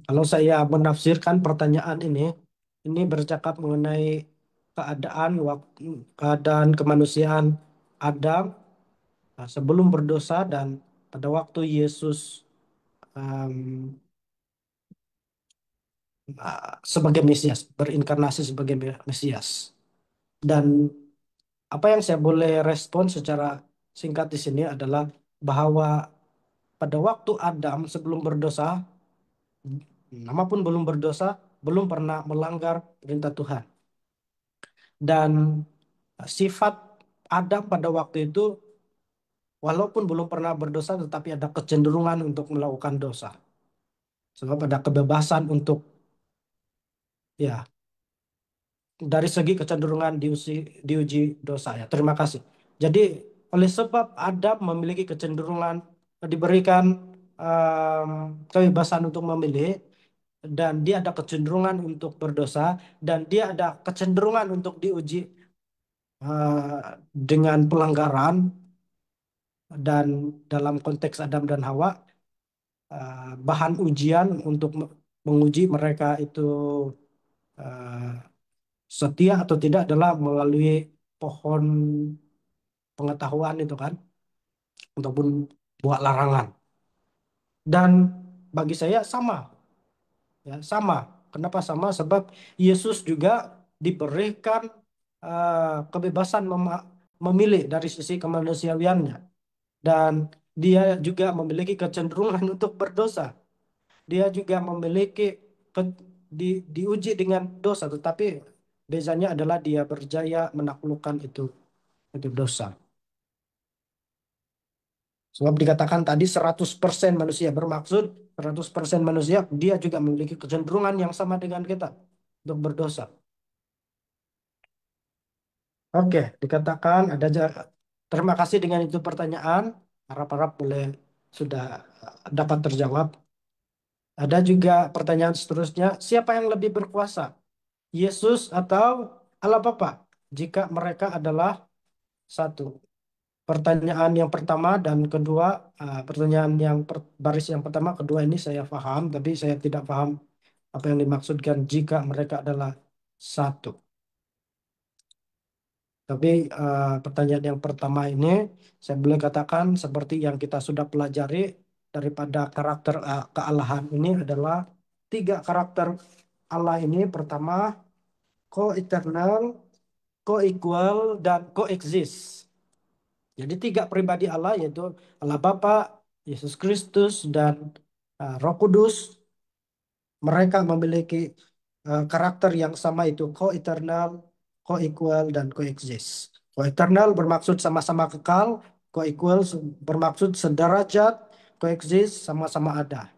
Kalau saya menafsirkan pertanyaan ini bercakap mengenai keadaan kemanusiaan Adam sebelum berdosa dan pada waktu Yesus um, sebagai Mesias, berinkarnasi sebagai Mesias. Dan apa yang saya boleh respon secara singkat di sini adalah bahwa pada waktu Adam sebelum berdosa, nama pun belum berdosa, belum pernah melanggar perintah Tuhan. Dan sifat Adam pada waktu itu, walaupun belum pernah berdosa, tetapi ada kecenderungan untuk melakukan dosa. Sebab ada kebebasan untuk, ya, dari segi kecenderungan diuji dosa ya. Terima kasih. Jadi oleh sebab Adam memiliki kecenderungan, diberikan em, kebebasan untuk memilih, dan dia ada kecenderungan untuk berdosa, dan dia ada kecenderungan untuk diuji dengan pelanggaran, dan dalam konteks Adam dan Hawa bahan ujian untuk menguji mereka itu eh, setia atau tidak adalah melalui pohon pengetahuan itu kan, ataupun buah larangan. Dan bagi saya sama, ya sama. Kenapa sama? Sebab Yesus juga diberikan kebebasan memilih dari sisi kemanusiawiannya, dan dia juga memiliki kecenderungan untuk berdosa. Dia juga memiliki ke- diuji dengan dosa, tetapi bezanya adalah dia berjaya menaklukkan itu dosa. Sebab dikatakan tadi 100% manusia, bermaksud 100% manusia dia juga memiliki kecenderungan yang sama dengan kita untuk berdosa. Oke, dikatakan terima kasih dengan itu pertanyaan. Harap-harap boleh sudah dapat terjawab. Ada juga pertanyaan seterusnya, siapa yang lebih berkuasa? Yesus atau Allah Bapa? Jika mereka adalah satu. Pertanyaan yang pertama dan kedua, pertanyaan baris yang pertama, kedua ini saya paham, tapi saya tidak paham apa yang dimaksudkan jika mereka adalah satu. Tapi pertanyaan yang pertama ini saya boleh katakan seperti yang kita sudah pelajari daripada karakter kealahan ini adalah tiga karakter Allah ini. Pertama, co-eternal, co-equal, dan coexist. Jadi tiga pribadi Allah yaitu Allah Bapa, Yesus Kristus, dan Roh Kudus. Mereka memiliki karakter yang sama, itu co-eternal, co-equal, dan coexist. Co-eternal bermaksud sama-sama kekal, co-equal bermaksud sederajat, coexist sama-sama ada.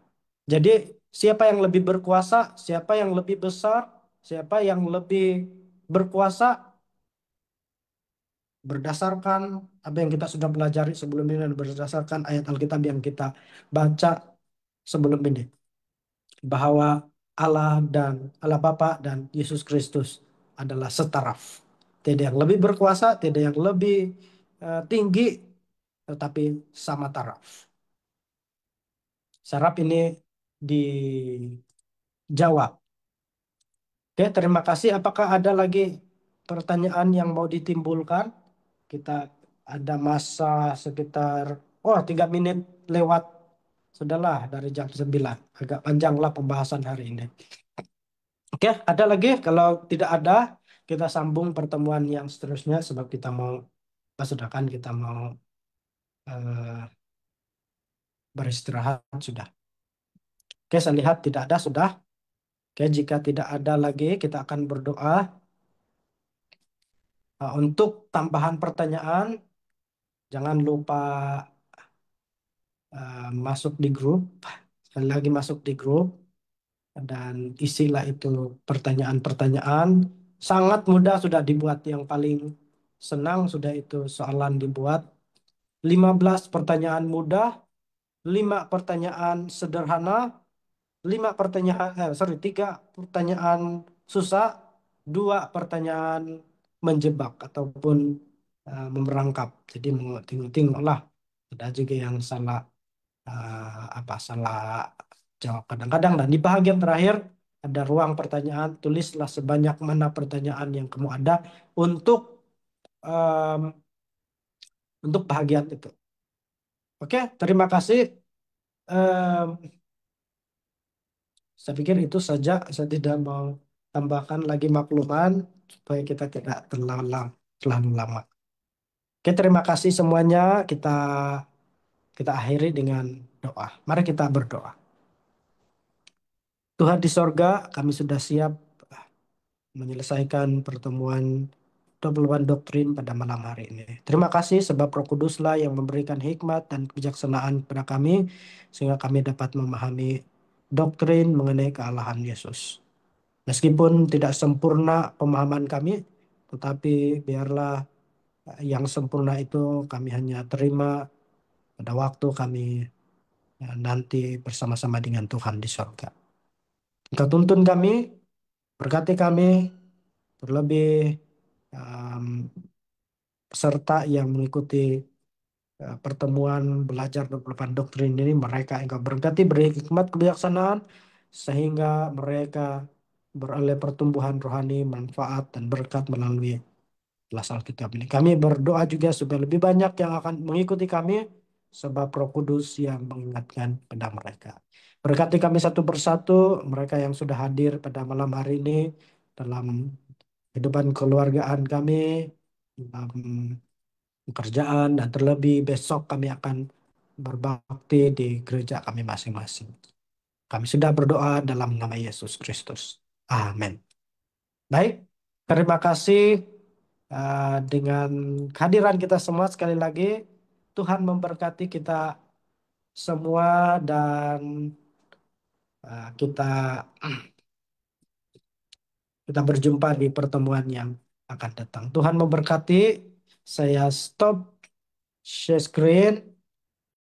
Jadi siapa yang lebih berkuasa, siapa yang lebih besar, siapa yang lebih berkuasa berdasarkan apa yang kita sudah pelajari sebelum ini dan berdasarkan ayat Alkitab yang kita baca sebelum ini, bahwa Allah dan Allah Bapa dan Yesus Kristus adalah setaraf. Tidak yang lebih berkuasa, tidak yang lebih tinggi, tetapi sama taraf. Saraf ini dijawab. Oke, terima kasih. Apakah ada lagi pertanyaan yang mau ditimbulkan? Kita ada masa sekitar 3 menit lewat. Sudahlah dari jam 9. Agak panjang lah pembahasan hari ini. Oke, ada lagi? Kalau tidak ada, kita sambung pertemuan yang seterusnya sebab kita mau sedangkan kita mau eh, beristirahat sudah. Oke, saya lihat tidak ada sudah. Oke, jika tidak ada lagi, kita akan berdoa. Untuk tambahan pertanyaan, jangan lupa masuk di grup. Sekali lagi masuk di grup dan isilah itu pertanyaan-pertanyaan. Sangat mudah sudah dibuat. Yang paling senang sudah itu soalan dibuat. 15 pertanyaan mudah, 5 pertanyaan sederhana, 3 pertanyaan susah, 2 pertanyaan menjebak ataupun memerangkap. Jadi mau tengok-tengok lah. Ada juga yang salah salah jawab kadang-kadang. Dan di bagian terakhir ada ruang pertanyaan. Tulislah sebanyak mana pertanyaan yang kamu ada untuk em, bagian itu. Oke, terima kasih. Em, saya pikir itu saja. Saya tidak mau tambahkan lagi makluman supaya kita tidak terlalu lama. Oke, terima kasih semuanya. Kita akhiri dengan doa. Mari kita berdoa. Tuhan di sorga, kami sudah siap menyelesaikan pertemuan 21 doktrin pada malam hari ini. Terima kasih sebab Roh Kuduslah yang memberikan hikmat dan kebijaksanaan kepada kami sehingga kami dapat memahami doktrin mengenai kealahan Yesus. Meskipun tidak sempurna pemahaman kami, tetapi biarlah yang sempurna itu kami hanya terima pada waktu kami nanti bersama-sama dengan Tuhan di surga. Engkau tuntun kami, berkati kami, terlebih um, peserta yang mengikuti pertemuan belajar 28 doktrin ini mereka Engkau berkati, beri hikmat kebijaksanaan sehingga mereka beroleh pertumbuhan rohani, manfaat dan berkat melalui kelas Alkitab ini. Kami berdoa juga supaya lebih banyak yang akan mengikuti kami sebab Roh Kudus yang mengingatkan pada mereka. Berkati kami satu persatu, mereka yang sudah hadir pada malam hari ini dalam kehidupan keluargaan kami, dalam pekerjaan, dan terlebih besok kami akan berbakti di gereja kami masing-masing. Kami sudah berdoa dalam nama Yesus Kristus. Amin. Baik, terima kasih dengan kehadiran kita semua sekali lagi. Tuhan memberkati kita semua dan kita kita berjumpa di pertemuan yang akan datang. Tuhan memberkati. Saya stop share screen.